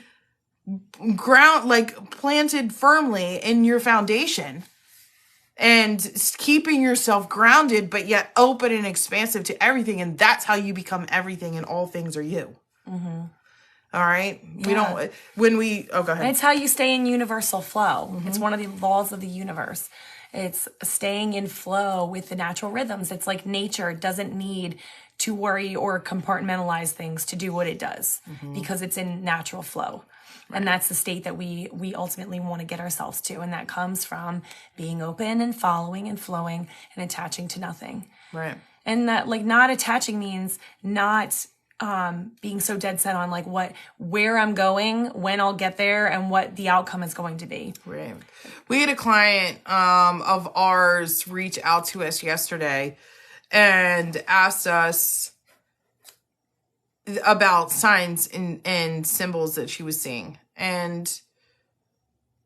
planted firmly in your foundation and keeping yourself grounded, but yet open and expansive to everything. And that's how you become everything, and all things are you. Mm-hmm. All right. Yeah. Go ahead. It's how you stay in universal flow. Mm-hmm. It's one of the laws of the universe. It's staying in flow with the natural rhythms. It's like nature doesn't need to worry or compartmentalize things to do what it does, because it's in natural flow. Right. And that's the state that we ultimately want to get ourselves to. And that comes from being open and following and flowing and attaching to nothing. Right. And that not attaching means not being so dead set on where I'm going, when I'll get there, and what the outcome is going to be. Right. We had a client of ours reach out to us yesterday and asked us about signs and symbols that she was seeing. And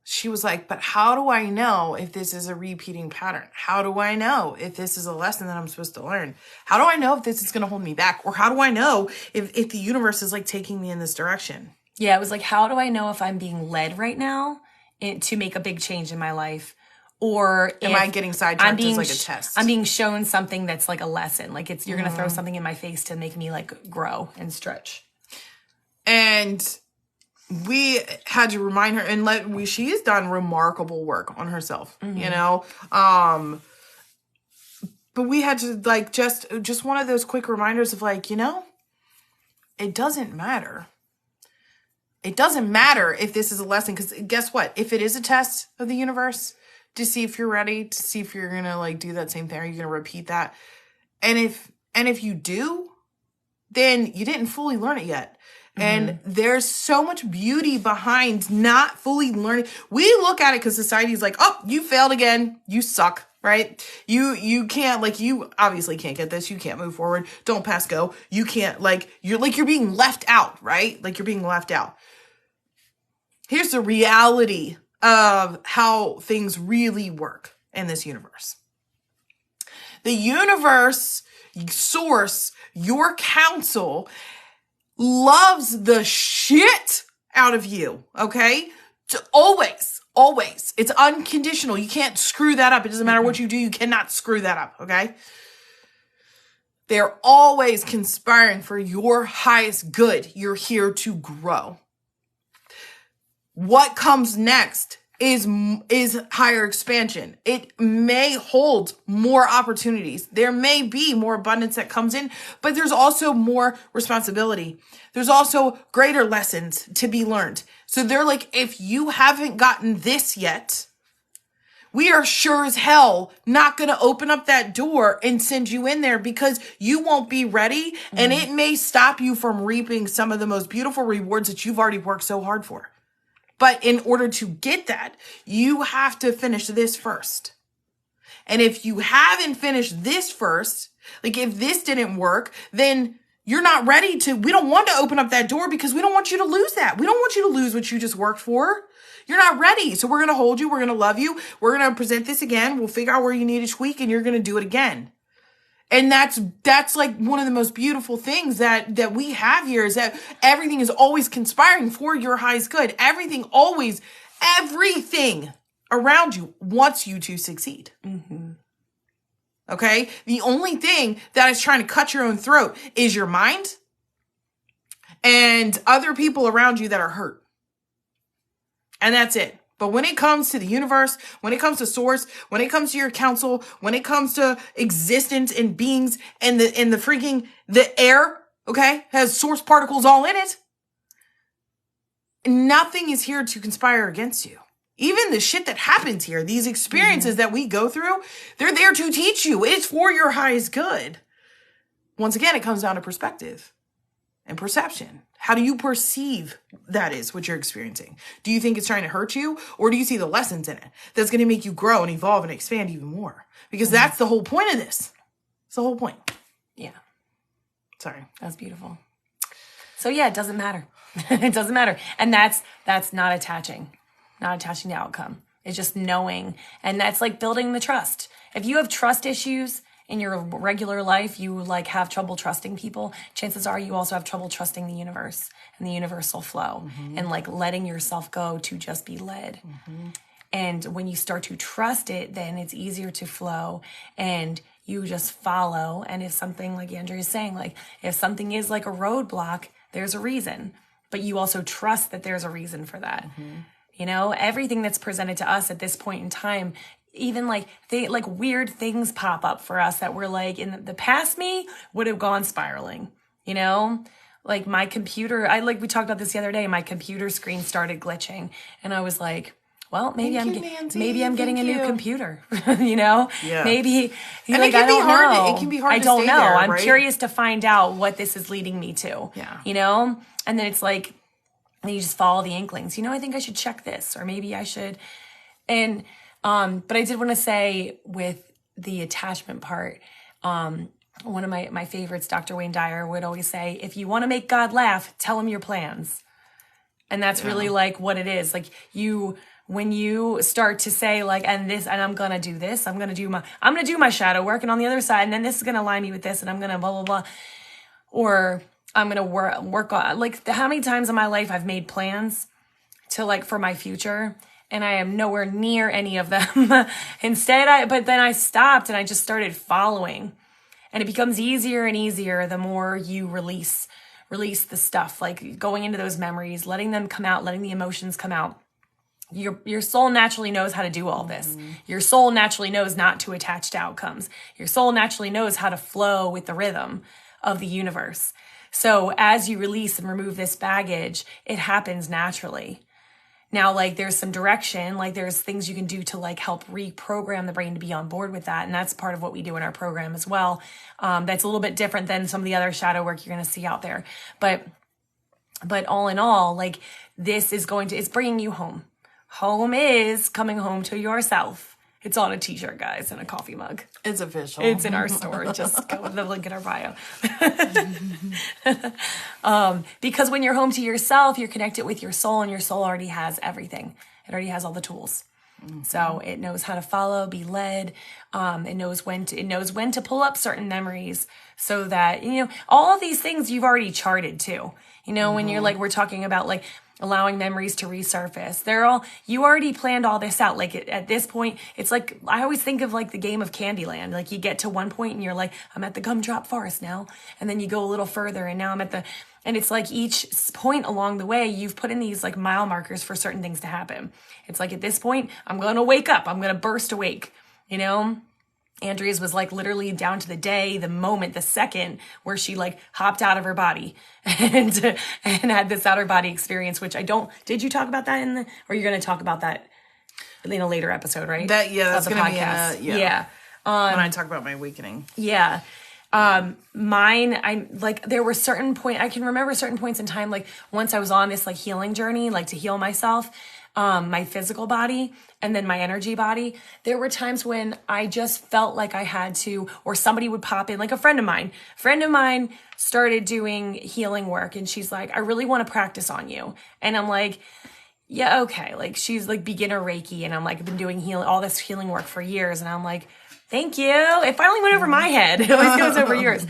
she was like, but how do I know if this is a repeating pattern? How do I know if this is a lesson that I'm supposed to learn? How do I know if this is going to hold me back? Or how do I know if the universe is taking me in this direction? Yeah, it was how do I know if I'm being led right now to make a big change in my life? Or am I getting sidetracked as a test? I'm being shown something that's a lesson. You're going to throw something in my face to make me grow and stretch. And we had to remind her, and she has done remarkable work on herself, but we had to just one of those quick reminders of it doesn't matter. It doesn't matter if this is a lesson, because guess what? If it is a test of the universe to see if you're ready, to see if you're going to do that same thing, are you going to repeat that? And if you do, then you didn't fully learn it yet. And there's so much beauty behind not fully learning. We look at it because society's oh, you failed again. You suck, right? You can't, you obviously can't get this. You can't move forward. Don't pass go. You can't, you're being left out, right? You're being left out. Here's the reality of how things really work in this universe. The universe, source, your counsel, loves the shit out of you, okay? Always. It's unconditional. You can't screw that up. It doesn't matter what you do. You cannot screw that up, okay? They're always conspiring for your highest good. You're here to grow. What comes next is higher expansion. It may hold more opportunities. There may be more abundance that comes in, but there's also more responsibility. There's also greater lessons to be learned. So they're if you haven't gotten this yet, we are sure as hell not going to open up that door and send you in there, because you won't be ready, and it may stop you from reaping some of the most beautiful rewards that you've already worked so hard for. But in order to get that, you have to finish this first. And if you haven't finished this first, if this didn't work, then you're not ready to, we don't want to open up that door, because we don't want you to lose that. We don't want you to lose what you just worked for. You're not ready. So we're going to hold you. We're going to love you. We're going to present this again. We'll figure out where you need to tweak, and you're going to do it again. And that's one of the most beautiful things that we have here, is that everything is always conspiring for your highest good. Everything around you wants you to succeed. Mm-hmm. Okay? The only thing that is trying to cut your own throat is your mind and other people around you that are hurt. And that's it. But when it comes to the universe, when it comes to source, when it comes to your council, when it comes to existence and beings and the freaking, the air, okay, has source particles all in it, nothing is here to conspire against you. Even the shit that happens here, these experiences that we go through, they're there to teach you. It's for your highest good. Once again, it comes down to perspective and perception. How do you perceive that is what you're experiencing? Do you think it's trying to hurt you? Or do you see the lessons in it that's going to make you grow and evolve and expand even more? Because that's the whole point of this. It's the whole point. Yeah. Sorry. That's beautiful. So yeah, it doesn't matter. It doesn't matter. And that's not attaching to outcome. It's just knowing. And that's like building the trust. If you have trust issues in your regular life, you like have trouble trusting people, chances are you also have trouble trusting the universe and the universal flow and like letting yourself go to just be led. And when you start to trust it, then it's easier to flow and you just follow. And if something, like Andrea is saying, like if something is like a roadblock, there's a reason, but you also trust that there's a reason for that. You know, everything that's presented to us at this point in time, even like weird things pop up for us that we're like in the past me would have gone spiraling, you know, like my computer, we talked about this the other day, my computer screen started glitching and I was like, well, maybe I'm getting a new computer, you know, maybe and like, it can be hard. It can be hard. I don't know. I'm curious to find out what this is leading me to, you know, and then it's like, and you just follow the inklings, you know, I think I should check this or maybe I should. And, but I did want to say with the attachment part, one of my favorites, Dr. Wayne Dyer, would always say, if you want to make God laugh, tell him your plans. And that's really like what it is. Like when you start to say like, and I'm going to do this, I'm going to do my shadow work and on the other side, and then this is going to align me with this and I'm going to blah, blah, blah. Or I'm going to work on, like how many times in my life I've made plans to like for my future and I am nowhere near any of them. But then I stopped and I just started following, and it becomes easier and easier the more you release the stuff, like going into those memories, letting them come out, letting the emotions come out. Your soul naturally knows how to do all this. Your soul naturally knows not to attach to outcomes. Your soul naturally knows how to flow with the rhythm of the universe. So as you release and remove this baggage, it happens naturally. Now, like there's some direction, like there's things you can do to like help reprogram the brain to be on board with that. And that's part of what we do in our program as well. That's a little bit different than some of the other shadow work you're going to see out there. But all in all, like this is it's bringing you home. Home is coming home to yourself. It's on a t-shirt, guys, and a coffee mug. It's official. It's in our store. Just go with the link in our bio. Because when you're home to yourself, you're connected with your soul, and your soul already has everything. It already has all the tools. So it knows how to follow, be led. It knows when to pull up certain memories so that, you know, all of these things you've already charted too. You know, when you're like, we're talking about like allowing memories to resurface. You already planned all this out. Like at this point, it's like, I always think of like the game of Candyland. Like you get to one point and you're like, I'm at the gumdrop forest now. And then you go a little further and now I'm and it's like each point along the way, you've put in these like mile markers for certain things to happen. It's like at this point, I'm going to wake up. I'm going to burst awake, you know? Andrea's was like literally down to the day, the moment, the second where she like hopped out of her body and had this outer body experience, which did you talk about that or you're going to talk about that in a later episode, right? That's going to be when I talk about my awakening. Yeah. Mine, there were I can remember certain points in time, like once I was on this like healing journey, like to heal myself, my physical body and then my energy body. There were times when I just felt like I had to, or somebody would pop in, like a friend of mine started doing healing work and she's like, I really want to practice on you. And I'm like, yeah, okay. Like she's like beginner Reiki. And I'm like, I've been doing all this healing work for years. And I'm like, thank you. It finally went over my head. It always goes over yours.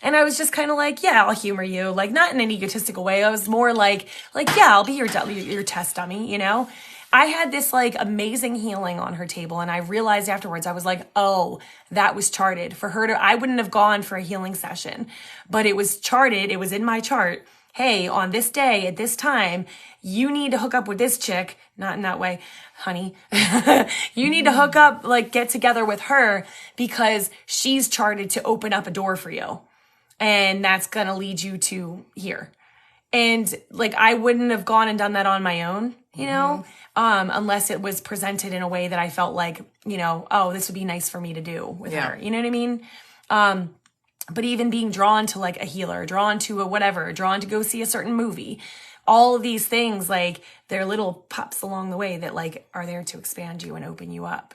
And I was just kind of like, yeah, I'll humor you. Like, not in an egotistical way. I was more like, yeah, I'll be your test dummy, you know? I had this like amazing healing on her table. And I realized afterwards, I was like, oh, that was charted for her I wouldn't have gone for a healing session, but it was charted. It was in my chart hey, on this day at this time, you need to hook up with this chick, not in that way, honey. You need to hook up, like get together with her because she's charted to open up a door for you. And that's going to lead you to here. And like, I wouldn't have gone and done that on my own, you know, unless it was presented in a way that I felt like, you know, oh, this would be nice for me to do with her. You know what I mean? But even being drawn to like a healer, drawn to a whatever, drawn to go see a certain movie, all of these things, like they're little pops along the way that like are there to expand you and open you up.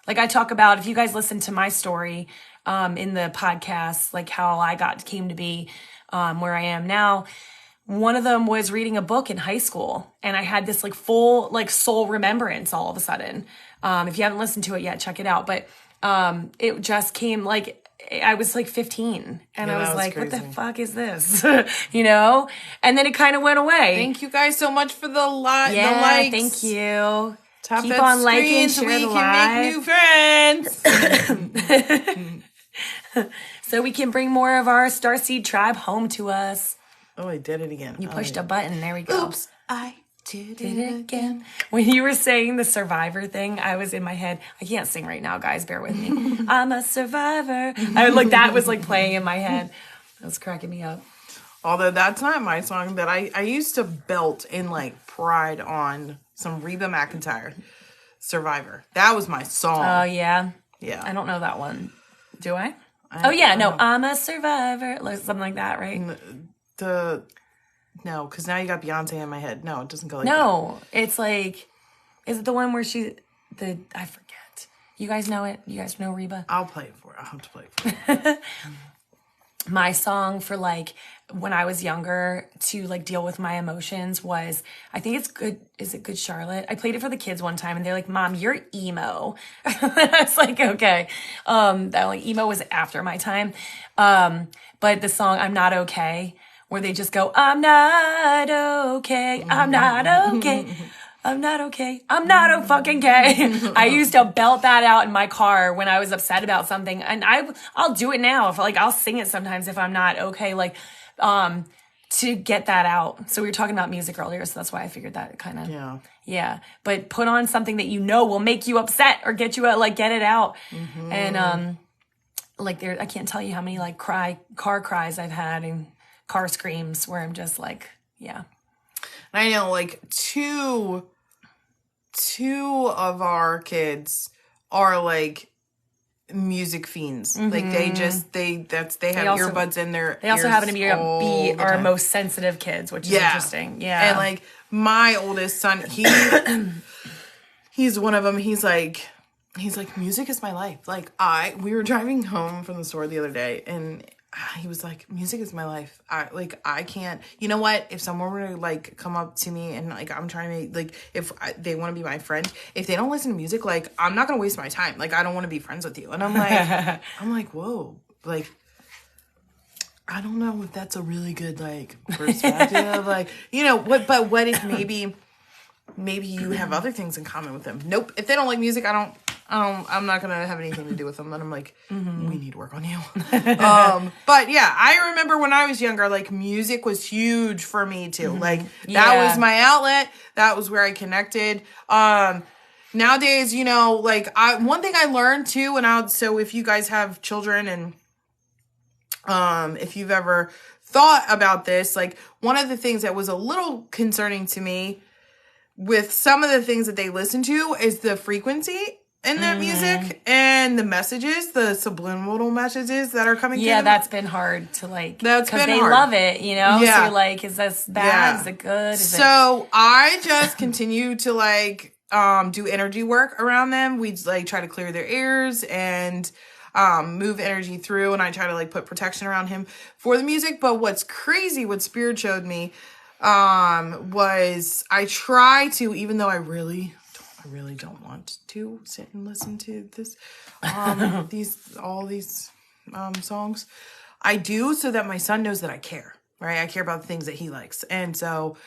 Like I talk about, if you guys listen to my story in the podcast, like how I came to be where I am now. One of them was reading a book in high school, and I had this like full like soul remembrance all of a sudden. If you haven't listened to it yet, check it out. But it just came like I was like 15, and I was like, crazy. What the fuck is this? You know? And then it kind of went away. Thank you guys so much for the likes. Thank you. Keep on liking, share so we the can make new friends. So we can bring more of our Starseed tribe home to us. Oh, I did it again. You pushed a button. There we go. Oops, I did it again. When you were saying the survivor thing, I was in my head. I can't sing right now, guys. Bear with me. I'm a survivor. That was like playing in my head. That was cracking me up. Although that's not my song, that I used to belt in like pride on some Reba McEntire, Survivor. That was my song. Oh, yeah? Yeah. I don't know that one. Do I? I'm a survivor. Like something like that, right? No, because now you got Beyonce in my head. No, it doesn't go like that. No, it's like, is it the one where I forget. You guys know it? You guys know Reba? I'll play it for you. I'll have to play it for you. My song for like when I was younger to like deal with my emotions was, I think it's Good. Is it Good Charlotte? I played it for the kids one time and they're like, Mom, you're emo. I was like, okay. That like emo was after my time. But the song I'm Not Okay, where they just go, I'm not okay. I'm not okay. I'm not okay. I'm not fucking okay. I used to belt that out in my car when I was upset about something. And I'll do it now. If like, I'll sing it sometimes if I'm not okay. Like, to get that out. So we were talking about music earlier. So that's why I figured that kind of, yeah. But put on something that you know will make you upset or get you like, get it out. Mm-hmm. And, like I can't tell you how many like car cries I've had and car screams where I'm just like, yeah. And I know like two of our kids are like music fiends. Mm-hmm. Like they have earbuds in their They also happen to be our most sensitive kids, which is interesting. Yeah. And like my oldest son, he's one of them. He's like, music is my life. Like we were driving home from the store the other day and he was like, music is my life. I can't, you know what? If someone were to like come up to me and like, I'm trying to like, if they want to be my friend, if they don't listen to music, like I'm not going to waste my time. Like, I don't want to be friends with you. And I'm like, whoa, like, I don't know if that's a really good like perspective. Like, you know, but what if maybe you have other things in common with them? Nope. If they don't like music, I'm not going to have anything to do with them. And I'm like, we need to work on you. But yeah, I remember when I was younger, like music was huge for me too. Like that was my outlet. That was where I connected. Nowadays, you know, like one thing I learned too, so if you guys have children and if you've ever thought about this, like one of the things that was a little concerning to me with some of the things that they listen to is the frequency in that music and the messages, the subliminal messages that are coming through. Yeah, that's been hard to like, because they love it, you know? Yeah. So you're like, is this bad? Yeah. Is it good? I just continue to like do energy work around them. We like try to clear their ears and move energy through, and I try to like put protection around him for the music. But what's crazy, what Spirit showed me was I try to, even though I really don't want to sit and listen to this, all these songs. I do so that my son knows that I care, right? I care about the things that he likes. And so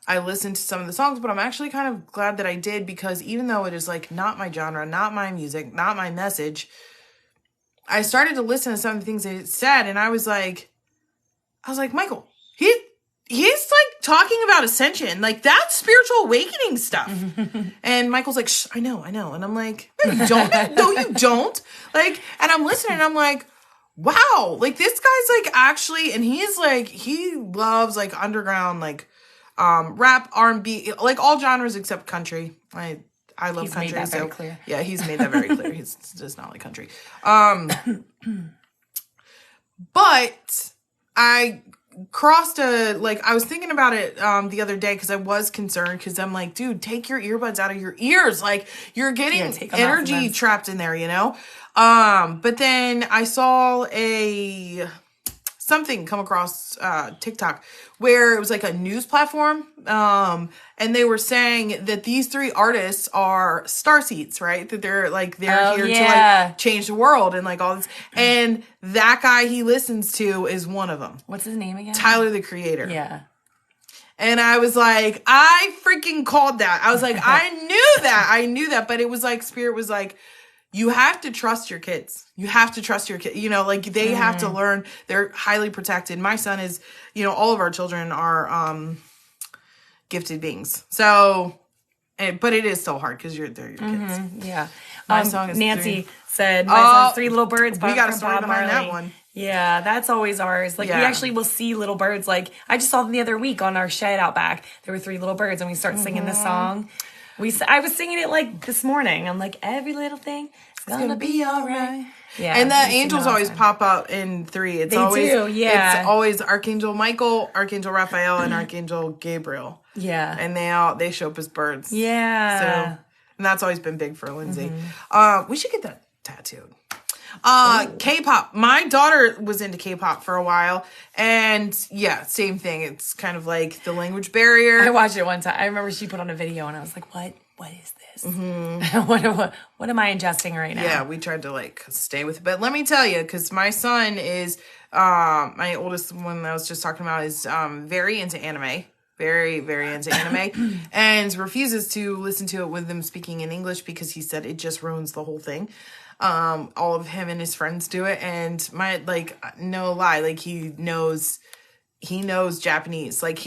I listened to some of the songs, but I'm actually kind of glad that I did, because even though it is like not my genre, not my music, not my message, I started to listen to some of the things they said, and I was like, Michael, he he's like talking about ascension, like that's spiritual awakening stuff. And Michael's like, Shh, I know. And I'm like, no, you don't. No, you don't. Like, and I'm listening and I'm like, wow, like this guy's like actually, and he's like, he loves like underground, like rap, R&B, like all genres except country. I love country. He's made that very clear. Yeah, he's made that very clear. He's just not like country. But I crossed I was thinking about it the other day because I was concerned because I'm like, dude, take your earbuds out of your ears. Like you're getting energy trapped in there, you know? But then I saw something come across TikTok where it was like a news platform. And they were saying that these 3 artists are starseeds, right? That they're here to like change the world and like all this. And that guy he listens to is one of them. What's his name again? Tyler, the Creator. Yeah. And I was like, I freaking called that. I was like, I knew that. But it was like, Spirit was like, you have to trust your kids. You have to trust your kids. You know, like they have to learn. They're highly protected. My son is, you know, all of our children are gifted beings. So, but it is still hard because they're your kids. Yeah. My song is Nancy said, my song's 3 Little Birds. We got a story behind that one. Yeah, that's always ours. Like we actually will see little birds. Like I just saw them the other week on our shed out back. There were 3 little birds and we start singing this song. I was singing it like this morning. I'm like, every little thing is gonna be all right. Yeah, and the angels always pop up in 3. It's always Archangel Michael, Archangel Raphael, and Archangel Gabriel. Yeah, and they show up as birds. Yeah, so and that's always been big for Lindsay. We should get that tattooed. K-pop. My daughter was into K-pop for a while, and yeah, same thing. It's kind of like the language barrier. I watched it one time. I remember she put on a video, and I was like, "What? What is this? What am I ingesting right now?" Yeah, we tried to like stay with it, but let me tell you, because my son is my oldest one that I was just talking about is very into anime. Very, very into anime, and refuses to listen to it with them speaking in English because he said it just ruins the whole thing. All of him and his friends do it, and no lie, like he knows Japanese. Like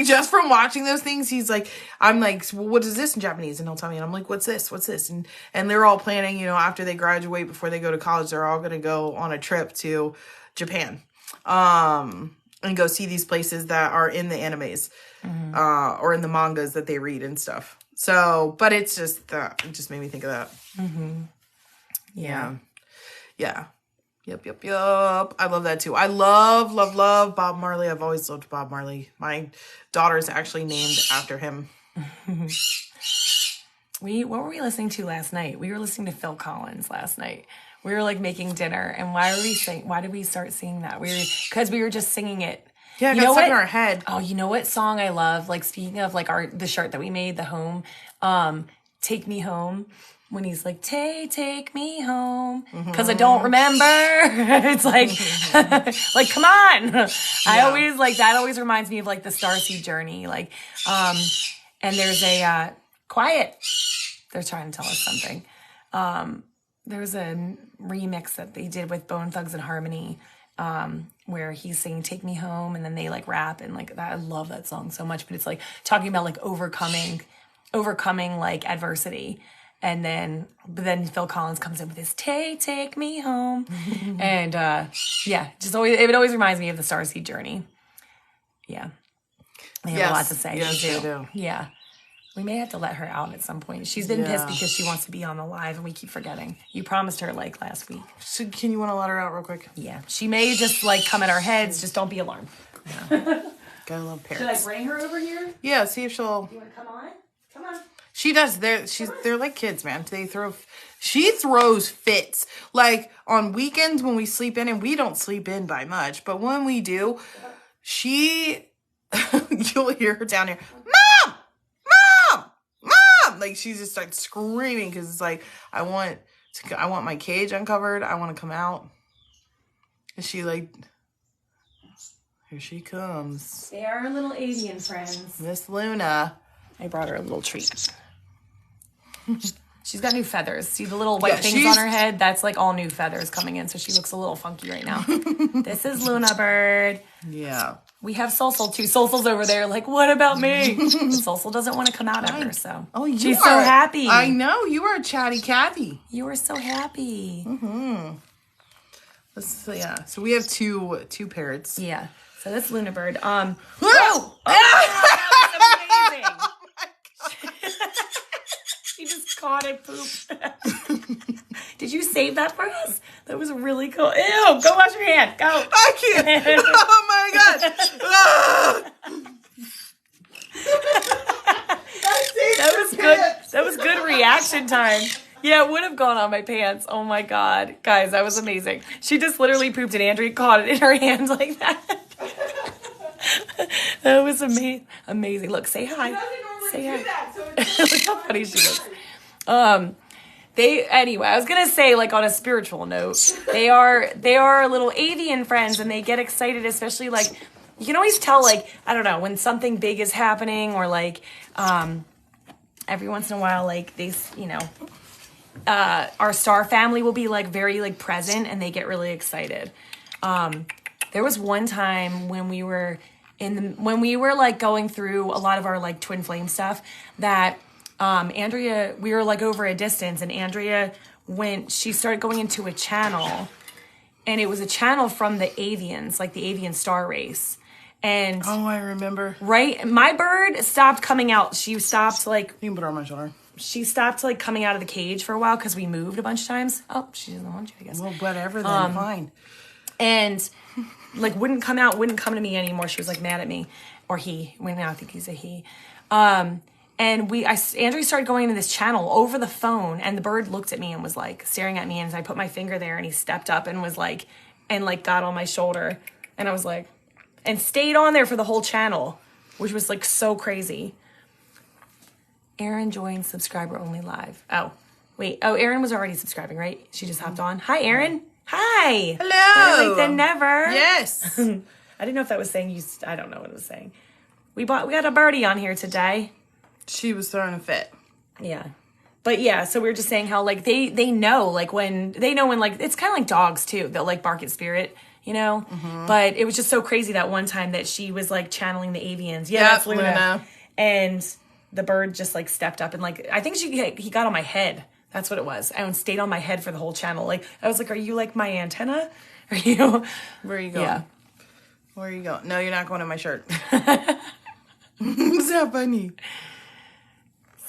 just from watching those things, he's like, I'm like, well, what is this in Japanese? And he'll tell me, and I'm like, what's this? And they're all planning, you know, after they graduate, before they go to college, they're all going to go on a trip to Japan, and go see these places that are in the animes, or in the mangas that they read and stuff. So, but it's just that, it just made me think of that. Yeah. Yep. I love that too. I love Bob Marley. I've always loved Bob Marley. My daughter is actually named after him. What were we listening to last night? We were listening to Phil Collins last night. We were like making dinner, and why did we start singing that? Because we were just singing it. Yeah, it got stuck in our head. Oh, you know what song I love? Like speaking of like the shirt that we made, the home, Take Me Home. When he's like, take me home, because I don't remember. It's like, like, come on. Yeah. I always like, that always reminds me of like the Starseed journey. Like, and there's a, quiet. They're trying to tell us something. There's a remix that they did with Bone Thugs and Harmony, where he's singing Take Me Home, and then they like rap and like that. I love that song so much, but it's like talking about like overcoming like adversity. And then Phil Collins comes in with his take me home. And it always reminds me of the Starseed journey. Yeah. They have a lot to say. Yes, they do. Yeah. We may have to let her out at some point. She's been pissed because she wants to be on the live and we keep forgetting. You promised her like last week. So can you want to let her out real quick? Yeah. She may just like come at our heads. Just don't be alarmed. Yeah. Gotta love parrots. Should I bring her over here? Yeah, see if she'll... You want to come on? Come on. She does. They're like kids, man. She throws fits. Like on weekends when we sleep in, and we don't sleep in by much, but when we do, you'll hear her down here, Mom! Like she just starts screaming because it's like, I want my cage uncovered. I want to come out. And she like, here she comes. They are our little avian friends. Miss Luna. I brought her a little treat. She's got new feathers. See the little white things on her head? That's like all new feathers coming in, so she looks a little funky right now. This is Luna Bird. Yeah. We have Solsol too. Solsol's over there like, what about me? Solsol doesn't want to come out ever, so. Oh, she's so happy. I know. You are a chatty Cathy. You are so happy. Mm-hmm. Yeah. So we have two parrots. Yeah. So that's Luna Bird. Whoa! Oh, that was amazing. She just caught it poop. Did you save that for us? That was really cool. Ew! Go wash your hand. Go. I can't. Oh my god. That was good. That was good reaction time. Yeah, it would have gone on my pants. Oh my god. Guys, that was amazing. She just literally pooped and Andrea caught it in her hand like that. That was amazing. Look, say hi. Say hi. Look how funny she is. Anyway, I was gonna say, like, on a spiritual note, they are little avian friends, and they get excited, especially, like, you can always tell, like, I don't know, when something big is happening, or like every once in a while, like, they, you know, our star family will be like very like present, and they get really excited. There was one time when we were like going through a lot of our like twin flame stuff that Andrea, we were like over a distance, and Andrea she started going into a channel, and it was a channel from the avians, like the avian star race. And I remember. Right? My bird stopped coming out. She stopped like, you can put her on my shoulder. She stopped like coming out of the cage for a while because we moved a bunch of times. Oh, she doesn't want you, I guess. Well, whatever then, fine. And like wouldn't come to me anymore. She was like mad at me, or he. Now I think he's a he. And Andrea started going into this channel over the phone, and the bird looked at me and was like staring at me, and I put my finger there, and he stepped up and was like, and like got on my shoulder, and I was like, and stayed on there for the whole channel, which was like so crazy. Erin joined subscriber only live. Oh, wait. Oh, Erin was already subscribing, right? She just hopped on. Hi, Erin. Hi. Hello. Better late than never. Yes. I didn't know if that was saying you. I don't know what it was saying. We got a birdie on here today. She was throwing a fit. Yeah. But yeah, so we were just saying how like they know like when like it's kind of like dogs too. They'll like bark at spirit, you know? Mm-hmm. But it was just so crazy that one time that she was like channeling the avians. Yeah, that's Luna. And the bird just like stepped up and like I think he got on my head. That's what it was. And stayed on my head for the whole channel. Like I was like, "Are you like my antenna? Are you?" Where are you going? Yeah. Where are you going? No, you're not going in my shirt. It's not funny.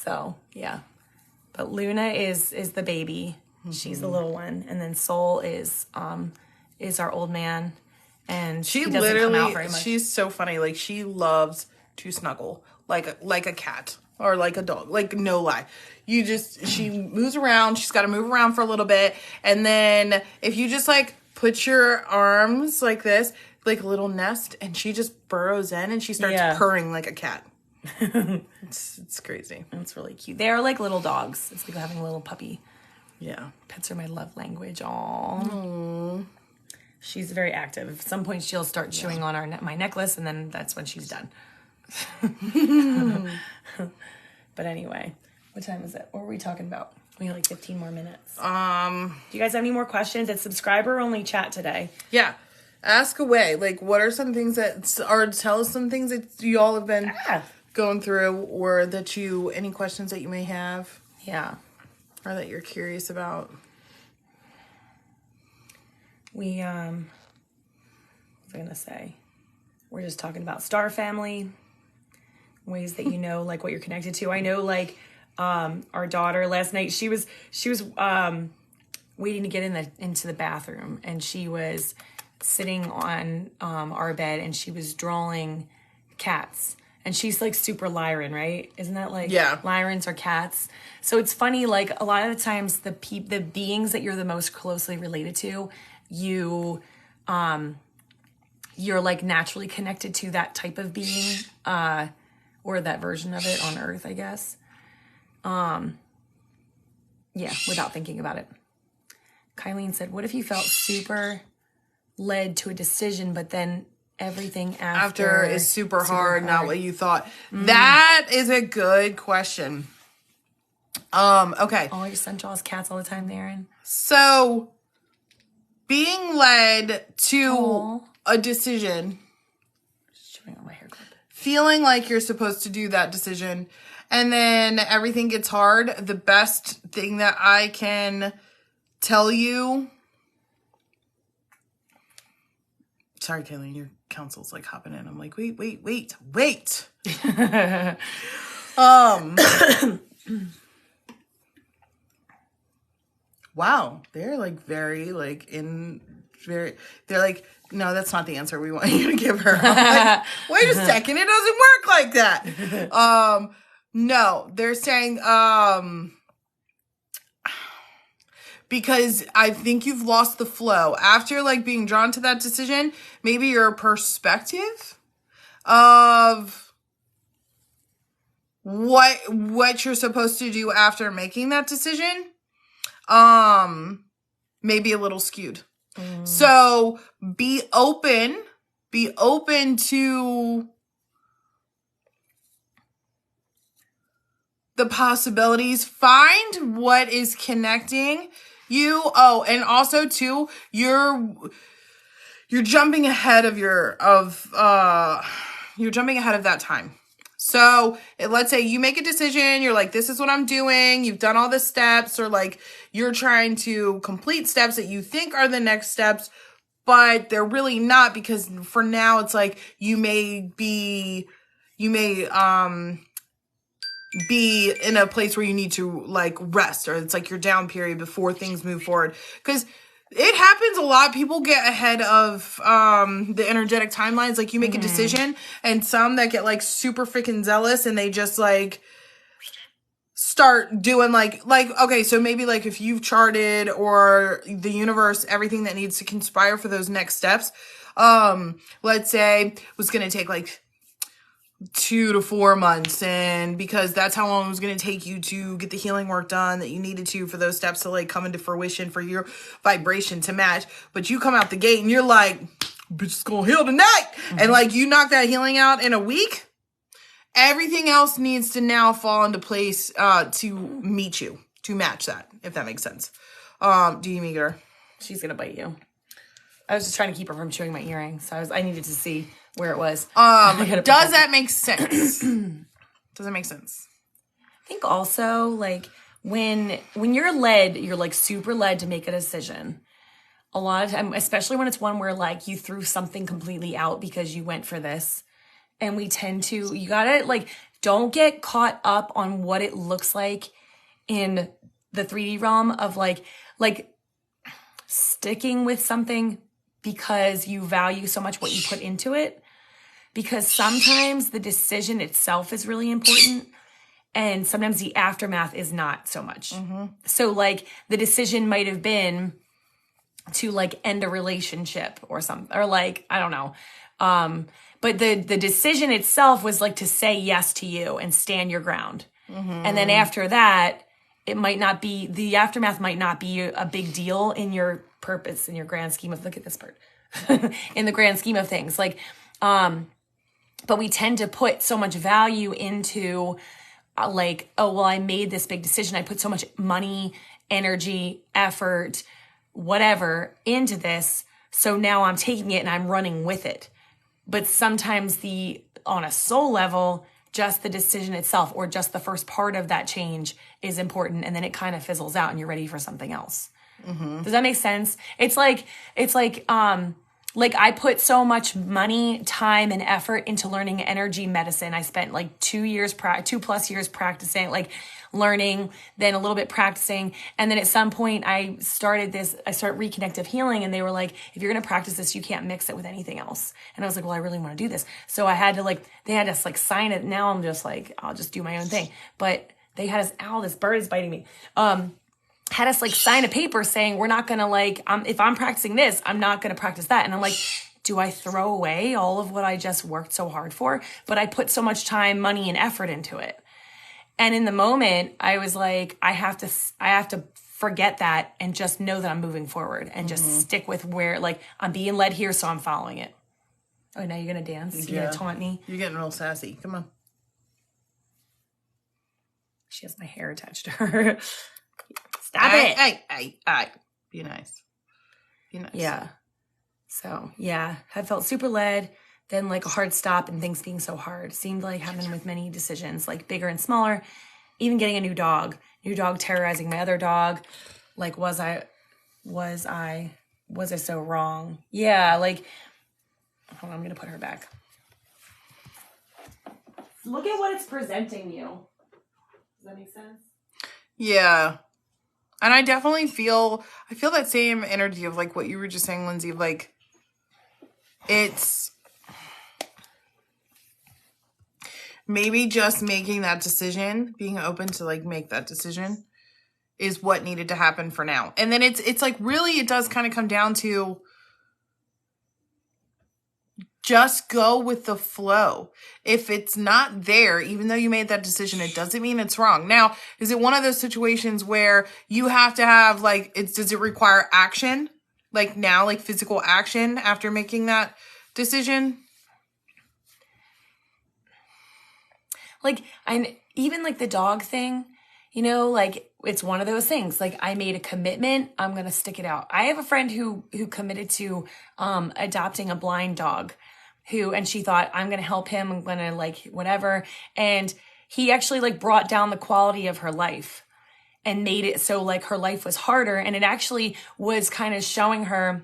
So yeah, but Luna is the baby. Mm-hmm. She's the little one, and then Soul is our old man, and she literally come out very much. She's so funny. Like she loves to snuggle like a cat or like a dog. Like no lie, she moves around. She's got to move around for a little bit, and then if you just like put your arms like this, like a little nest, and she just burrows in and she starts purring like a cat. It's crazy. It's really cute. They're like little dogs. It's like having a little puppy. Yeah. Pets are my love language. Aww. She's very active. At some point she'll start chewing on my necklace, and then that's when she's done. But anyway, what time is it? What were we talking about? We have like 15 more minutes. Do you guys have any more questions? It's subscriber only chat today. Yeah. Ask away. Like, what are some things tell us some things that you all have been going through, or any questions that you may have. Yeah. Or that you're curious about. What was I going to say? We're just talking about star family, ways that you know, like what you're connected to. I know, like, our daughter last night, she was waiting to get into the bathroom, and she was sitting on our bed, and she was drawing cats. And she's like super Lyran, right? Isn't that like Lyrans are cats? So it's funny, like a lot of the times the beings that you're the most closely related to, you're like naturally connected to that type of being, or that version of it on Earth, I guess. Yeah, without thinking about it. Kylene said, "What if you felt super led to a decision, but then everything after is super hard, not what you thought?" That is a good question. Okay. Oh, your son draws cats all the time, Erin. So, being led to a decision. feeling like you're supposed to do that decision, and then everything gets hard, the best thing that I can tell you... Sorry, Kaylene, your counsel's like hopping in. I'm like, wait. Wow, they're like very like they're like, no, that's not the answer we want you to give her. I'm like, wait a second, it doesn't work like that. No, they're saying, because I think you've lost the flow after like being drawn to that decision. Maybe your perspective of what you're supposed to do after making that decision, maybe a little skewed. So be open to the possibilities. Find what is connecting you. Oh, and also too, you're jumping ahead of you're jumping ahead of that time. So let's say you make a decision, you're like, this is what I'm doing. You've done all the steps, or like you're trying to complete steps that you think are the next steps, but they're really not, because for now it's like you may be in a place where you need to like rest, or it's like your down period before things move forward. Because it happens a lot. People get ahead of the energetic timelines. Like you make a decision, and some that get like super freaking zealous, and they just like start doing like okay, so maybe like if you've charted, or the universe, everything that needs to conspire for those next steps, let's say was going to take like 2 to 4 months, and because that's how long it was going to take you to get the healing work done that you needed to, for those steps to like come into fruition, for your vibration to match. But you come out the gate and you're like, bitch, it's gonna heal tonight. And like you knock that healing out in a week, everything else needs to now fall into place to meet you, to match that, if that makes sense. Do you meet her? She's gonna bite you. I was just trying to keep her from chewing my earring, so I needed to see where it was. Does that make sense? Does it make sense? I think also, like, when you're led, you're like super led to make a decision. A lot of time, especially when it's one where like you threw something completely out because you went for this. And we tend to, you gotta like, don't get caught up on what it looks like in the 3D realm of like sticking with something because you value so much what you put into it. Because sometimes the decision itself is really important, and sometimes the aftermath is not so much. So like the decision might have been to like end a relationship or something, or like, I don't know. But the decision itself was like to say yes to you and stand your ground. And then after that, it might not be, the aftermath might not be a big deal in your purpose, in your grand scheme of, look at this part, in the grand scheme of things. Like, but we tend to put so much value into like, oh, well, I made this big decision. I put so much money, energy, effort, whatever into this. So now I'm taking it and I'm running with it. But sometimes on a soul level, just the decision itself, or just the first part of that change, is important. And then it kind of fizzles out and you're ready for something else. Does that make sense? It's like I put so much money, time, and effort into learning energy medicine. I spent like 2+ years practicing, like learning, then a little bit practicing. And then at some point I started reconnective healing, and they were like, if you're going to practice this, you can't mix it with anything else. And I was like, well, I really want to do this. So I had to they had us like sign it. Now I'm just like, I'll just do my own thing. But they had us, ow, this bird is biting me. Had us like sign a paper saying we're not going to like, if I'm practicing this, I'm not going to practice that. And I'm like, do I throw away all of what I just worked so hard for? But I put so much time, money, and effort into it. And in the moment, I was like, I have to forget that and just know that I'm moving forward and just stick with where, like, I'm being led here, so I'm following it. Oh, now you're going to dance? You're going to taunt me? You're getting real sassy. Come on. She has my hair attached to her. Stop it. Hey. Be nice. Yeah. So, yeah, I felt super led then like a hard stop and things being so hard. Seemed like happened with many decisions, like bigger and smaller, even getting a new dog terrorizing my other dog. Like, was I so wrong? Yeah, like, hold on, I'm going to put her back. Look at what it's presenting you. Does that make sense? Yeah. And I definitely feel that same energy of like what you were just saying, Lindsay, of like, it's maybe just making that decision, being open to like make that decision is what needed to happen for now. And then it's like, really, it does kind of come down to just go with the flow. If it's not there, even though you made that decision, it doesn't mean it's wrong. Now, is it one of those situations where you have to have like, does it require action? Like now, like physical action after making that decision? Like, even like the dog thing, you know, like it's one of those things. Like I made a commitment, I'm going to stick it out. I have a friend who committed to adopting a blind dog and she thought, I'm going to help him. I'm going to like whatever. And he actually like brought down the quality of her life and made it so like her life was harder. And it actually was kind of showing her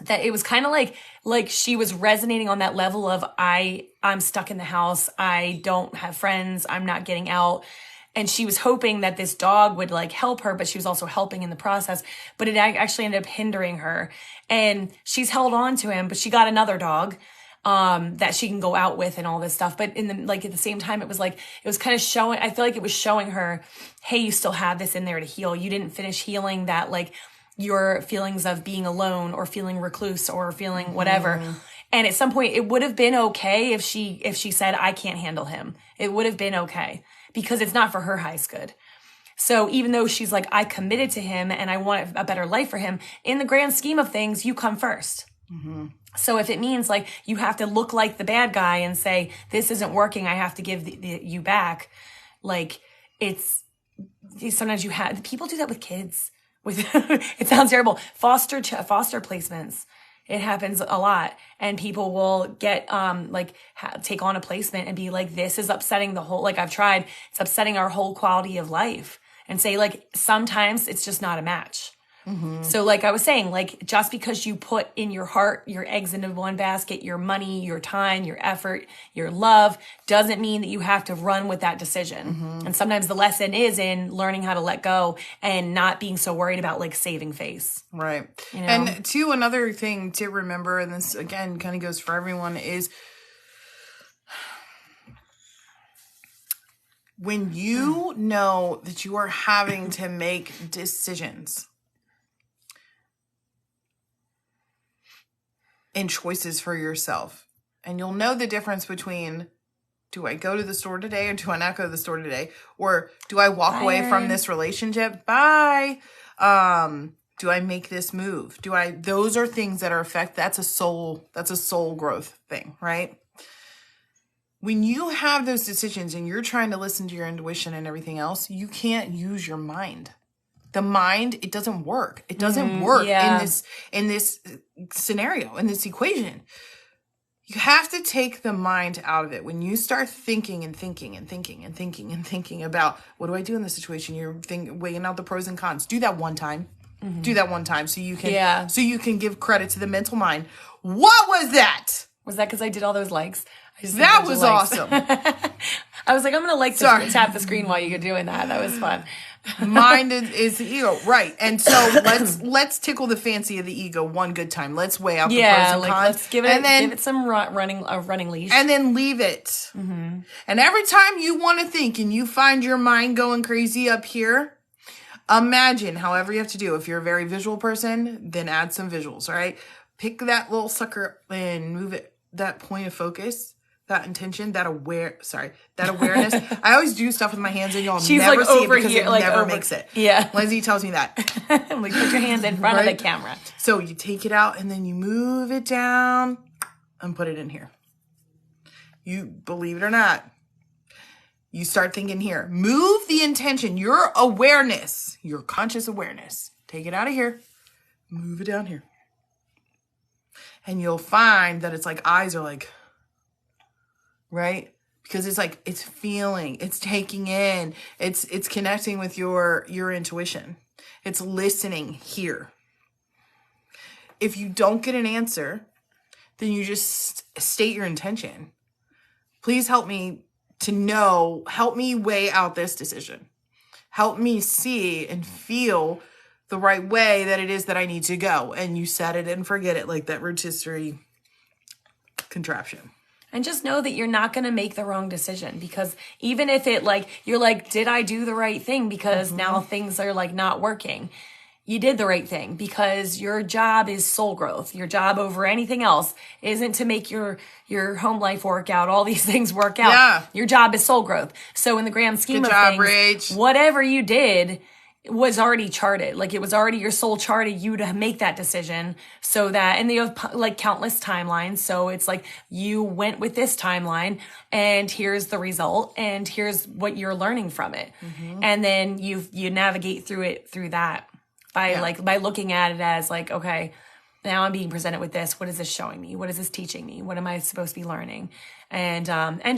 that it was kind of like she was resonating on that level of I'm stuck in the house. I don't have friends. I'm not getting out. And she was hoping that this dog would like help her, but she was also helping in the process. But it actually ended up hindering her. And she's held on to him, but she got another dog that she can go out with and all this stuff. But in the like at the same time, it was kind of showing. I feel like it was showing her, hey, you still have this in there to heal. You didn't finish healing that like your feelings of being alone or feeling recluse or feeling whatever. And at some point, it would have been okay if she said, I can't handle him. It would have been okay. Because it's not for her highest good. So even though she's like, I committed to him and I want a better life for him, in the grand scheme of things, you come first. Mm-hmm. So if it means like you have to look like the bad guy and say, this isn't working, I have to give you back. Like sometimes people do that with kids. It sounds terrible. Foster placements. It happens a lot. And people will get, take on a placement and be like, this is upsetting the whole, like I've tried, it's upsetting our whole quality of life. And say like, sometimes it's just not a match. Mm-hmm. So like I was saying, like just because you put in your heart, your eggs into one basket, your money, your time, your effort, your love, doesn't mean that you have to run with that decision. Mm-hmm. And sometimes the lesson is in learning how to let go and not being so worried about like saving face. Right. You know? And another thing to remember, and this again kind of goes for everyone, is when you know that you are having to make decisions and choices for yourself. And you'll know the difference between, do I go to the store today or do I not go to the store today? Or do I walk away from this relationship? Bye. Do I make this move? Those are things that are that's a soul growth thing, right? When you have those decisions and you're trying to listen to your intuition and everything else, you can't use your mind. The mind, it doesn't work. It doesn't work in this scenario, in this equation. You have to take the mind out of it. When you start thinking and thinking and thinking and thinking and thinking about what do I do in this situation, you're weighing out the pros and cons. Do that one time. Mm-hmm. Do that one time so you can give credit to the mental mind. What was that? Was that because I did all those likes? That was awesome. I was like, I'm going to tap the screen while you're doing that. That was fun. Mind is the ego, right? And so let's tickle the fancy of the ego one good time. Let's weigh out the pros and cons. Let's give it some running leash, and then leave it. Mm-hmm. And every time you want to think and you find your mind going crazy up here, imagine however you have to do. If you're a very visual person, then add some visuals. All right, pick that little sucker and move it. That point of focus. That intention, that awareness. I always do stuff with my hands and y'all never see it because it never makes it. Yeah. Lindsay tells me that. I'm like, put your hands in front of the camera. So you take it out and then you move it down and put it in here. You believe it or not, you start thinking here. Move the intention, your awareness, your conscious awareness. Take it out of here. Move it down here. And you'll find that it's like eyes are like, right? Because it's like, it's feeling, it's taking in, it's connecting with your intuition. It's listening here. If you don't get an answer, then you just state your intention. Please help me help me weigh out this decision. Help me see and feel the right way that it is that I need to go. And you set it and forget it, like that rotisserie contraption. And just know that you're not going to make the wrong decision, because even if it like, you're like, did I do the right thing? Because now things are like not working. You did the right thing, because your job is soul growth. Your job over anything else isn't to make your home life work out, all these things work out. Yeah. Your job is soul growth. So in the grand scheme of things, Rach. Whatever you did was already charted. Like, it was already, your soul charted you to make that decision, so that, and you have like countless timelines. So it's like, you went with this timeline and here's the result and here's what you're learning from it. And then you navigate through it through that by looking at it as like, okay, now I'm being presented with this. What is this showing me? What is this teaching me? What am I supposed to be learning? And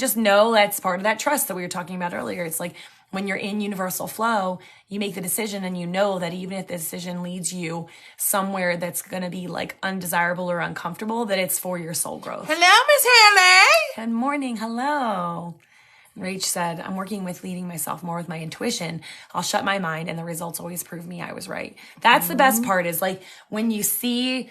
just know that's part of that trust that we were talking about earlier. It's like, when you're in universal flow, you make the decision and you know that even if the decision leads you somewhere that's going to be like undesirable or uncomfortable, that it's for your soul growth. Hello, Miss Haley. Good morning. Hello. Rach said, I'm working with leading myself more with my intuition. I'll shut my mind and the results always prove me I was right. That's the best part, is like when you see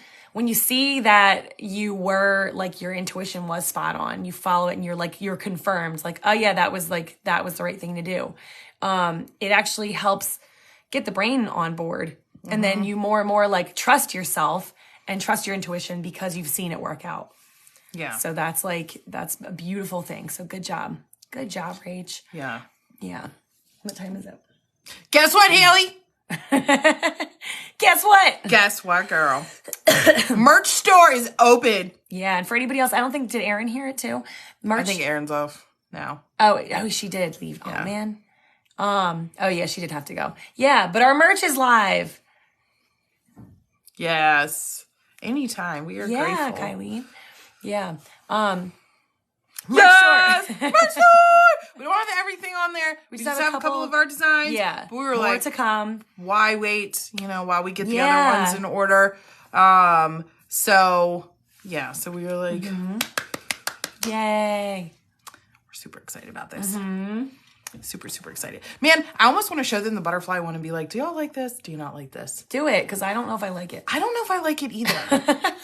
that you were like, your intuition was spot on, you follow it and you're confirmed, like, oh yeah, that was the right thing to do. It actually helps get the brain on board. And then you more and more like trust yourself and trust your intuition because you've seen it work out. Yeah. So that's a beautiful thing. So good job. Good job, Rach. Yeah. Yeah. What time is it? Guess what, Haley? Guess what? Guess what, girl? Merch store is open. Yeah, and for anybody else, I don't think, did Erin hear it too? Merch. I think Erin's off now. Oh, she did leave. Yeah. Oh man. Oh yeah, she did have to go. Yeah, but our merch is live. Yes. Anytime. We are grateful. Yeah, Kylie. Yeah. Yes! Merch store! We don't have everything on there. We just have a couple of our designs. Yeah. But we were more like, to come. Why wait? While we get the other ones in order. So we were like, yay. We're super excited about this. Super, super excited. Man, I almost want to show them the butterfly one and be like, do y'all like this? Do you not like this? Do it, because I don't know if I like it. I don't know if I like it either.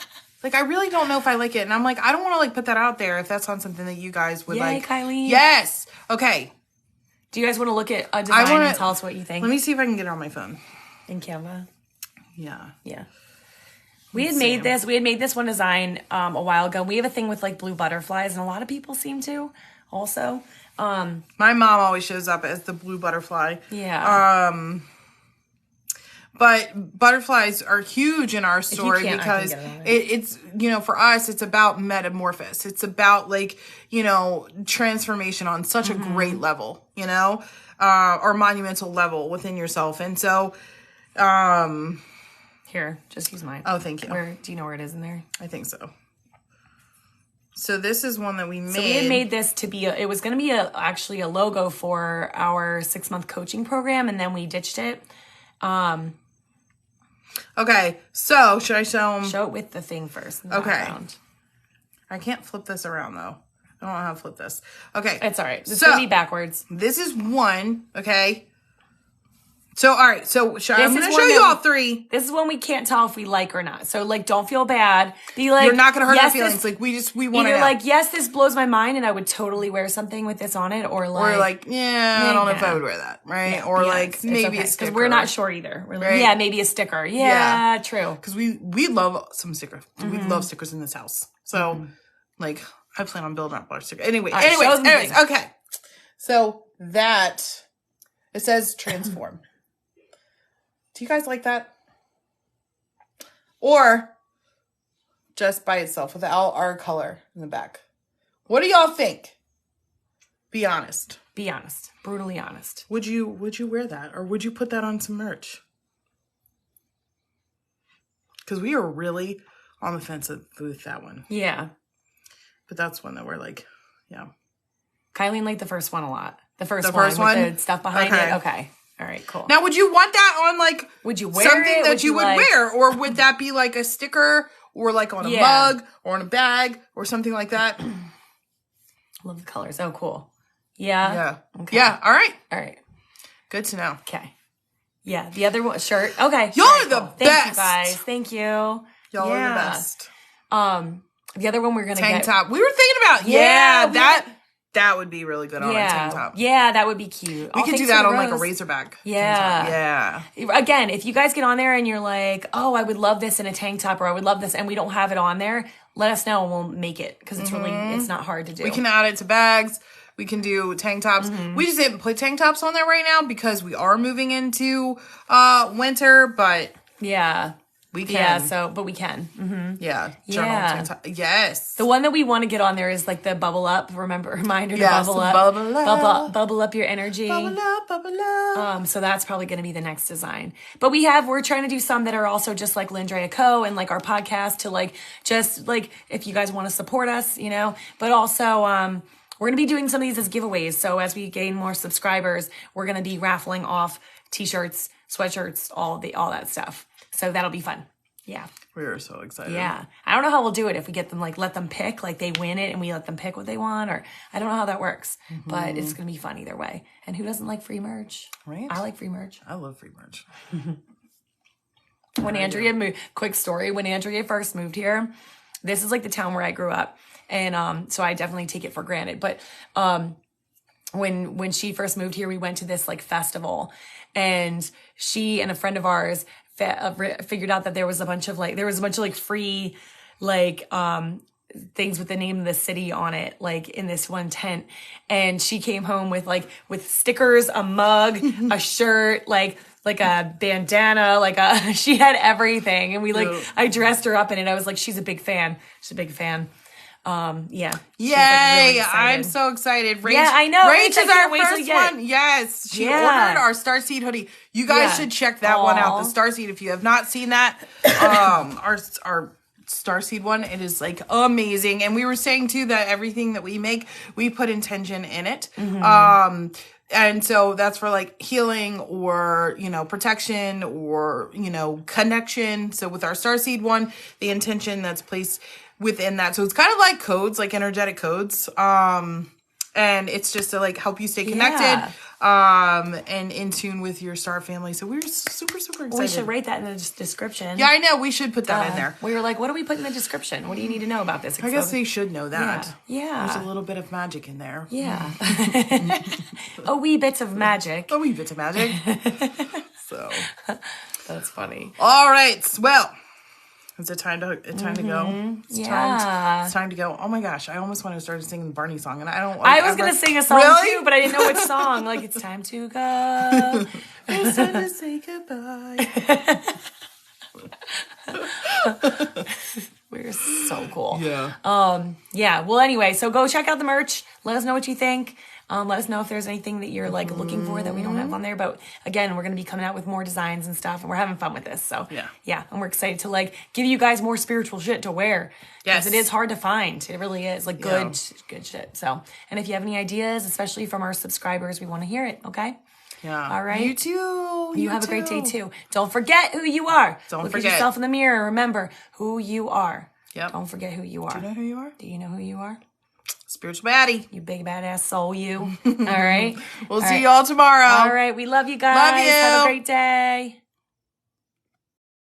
Like, I really don't know if I like it. And I'm like, I don't want to, like, put that out there if that's not something that you guys would like. Yay, Kylie. Yes. Okay. Do you guys want to look at a design and tell us what you think? Let me see if I can get it on my phone. In Canva? Yeah. Yeah. We had made this one design a while ago. We have a thing with, like, blue butterflies, and a lot of people seem to also. My mom always shows up as the blue butterfly. Yeah. But butterflies are huge in our story because it's, for us, it's about metamorphosis. It's about like, transformation on such a great level, or monumental level within yourself. And so, here, just use mine. Oh, thank you. Do you know where it is in there? I think so. So this is one that we made. So we had made this to be, it was going to be actually a logo for our 6-month coaching program, and then we ditched it. Okay, so should I show them? Show it with the thing first. Okay. Background. I can't flip this around though. I don't know how to flip this. Okay. It's all right. It's going to be backwards. This is one, okay? So, all right. So, I'm going to show you all three. This is one we can't tell if we like or not. So, like, don't feel bad. Be like, you're not going to hurt our feelings. Like, we want to either like, yes, this blows my mind and I would totally wear something with this on it, or like, I don't know if I would wear that, right? Yeah, or like, maybe a sticker. Because we're not sure either. We're like, yeah, maybe a sticker. Yeah, true. Because we love some stickers. We love stickers in this house. So, like, I plan on building up our sticker. Anyways, okay. So, that, it says transform. Do you guys like that? Or just by itself without our color in the back? What do y'all think? Be honest. Be honest. Brutally honest. Would you wear that, or would you put that on some merch? Because we are really on the fence with that one. Yeah. But that's one that we're like, yeah. Kylie liked the first one a lot. The first one with the stuff behind it. Okay. All right, cool. Now, would you want that on, like, would you wear something that you would wear? Or would that be, like, a sticker or, like, on a mug or on a bag or something like that? I love the colors. Oh, cool. Yeah. Yeah. Okay. Yeah. All right. Good to know. Okay. Yeah. The other one, shirt. Okay. Y'all are the best. Thank you, guys. Thank you. Y'all are the best. The other one we're going to get. Tank top. We were thinking about, that would be really good on a tank top. Yeah, that would be cute. We could do that on like a Razorback. Yeah. Again, if you guys get on there and you're like, oh, I would love this in a tank top, or I would love this, and we don't have it on there, let us know and we'll make it, because it's it's not hard to do. We can add it to bags. We can do tank tops. We just didn't put tank tops on there right now because we are moving into winter, but yeah. We can. Yeah, but we can. Mm-hmm. Yeah. Yes. The one that we want to get on there is like the bubble up. Reminder to bubble up. Bubble up your energy. Bubble up. So that's probably going to be the next design. But we're trying to do some that are also just like Lindrea Co. and like our podcast to like, just like, if you guys want to support us, but also, we're going to be doing some of these as giveaways. So as we gain more subscribers, we're going to be raffling off t-shirts, sweatshirts, all that stuff. So that'll be fun. Yeah. We are so excited. Yeah. I don't know how we'll do it if we get them, like, let them pick, like they win it and we let them pick what they want, or I don't know how that works, but it's going to be fun either way. And who doesn't like free merch? Right. I like free merch. I love free merch. When Andrea moved, quick story, when Andrea first moved here, this is like the town where I grew up. And so I definitely take it for granted. But when she first moved here, we went to this like festival, and she and a friend of ours figured out that there was a bunch of like free like things with the name of the city on it, like in this one tent. And she came home with stickers, a mug, a shirt, like a bandana, she had everything. And I dressed her up in it. I was like, she's a big fan. She's a big fan. Yeah. Yay! Really, I'm so excited. Rach, yeah, I know. Rach is our first one. Yes. She ordered our Starseed hoodie. You guys should check that one out. The Starseed, if you have not seen that, our Starseed one, it is like amazing. And we were saying too that everything that we make, we put intention in it. And so that's for like healing or, protection or, connection. So with our Starseed one, the intention that's placed within that. So it's kind of like codes, like energetic codes. And it's just to like help you stay connected, and in tune with your star family. So we were super, super excited. We should write that in the description. Yeah, I know. We should put that in there. We were like, what do we put in the description? What do you need to know about this? I guess they should know that. Yeah. There's a little bit of magic in there. Yeah. A wee bit of magic. A wee bit of magic. So. That's funny. All right. Well. Is it time to go? It's time to go. Oh my gosh! I almost wanted to start singing the Barney song, and I don't. I was gonna sing a song too, but I didn't know which song. Like, it's time to go. It's time to say goodbye. We're so cool. Yeah. Yeah. Well, anyway, so go check out the merch. Let us know what you think. Let us know if there's anything that you're like looking for that we don't have on there. But again, we're going to be coming out with more designs and stuff, and we're having fun with this. So yeah. And we're excited to like give you guys more spiritual shit to wear. Yes. Because it is hard to find. It really is like good shit. So, and if you have any ideas, especially from our subscribers, we want to hear it. Okay. Yeah. All right. You too. You have a great day too. Don't forget who you are. Look at yourself in the mirror and remember who you are. Yep. Don't forget who you are. Do you know who you are? Do you know who you are? Spiritual baddie. You big badass soul, you. All right. We'll see y'all tomorrow. All right. We love you guys. Love you. Have a great day.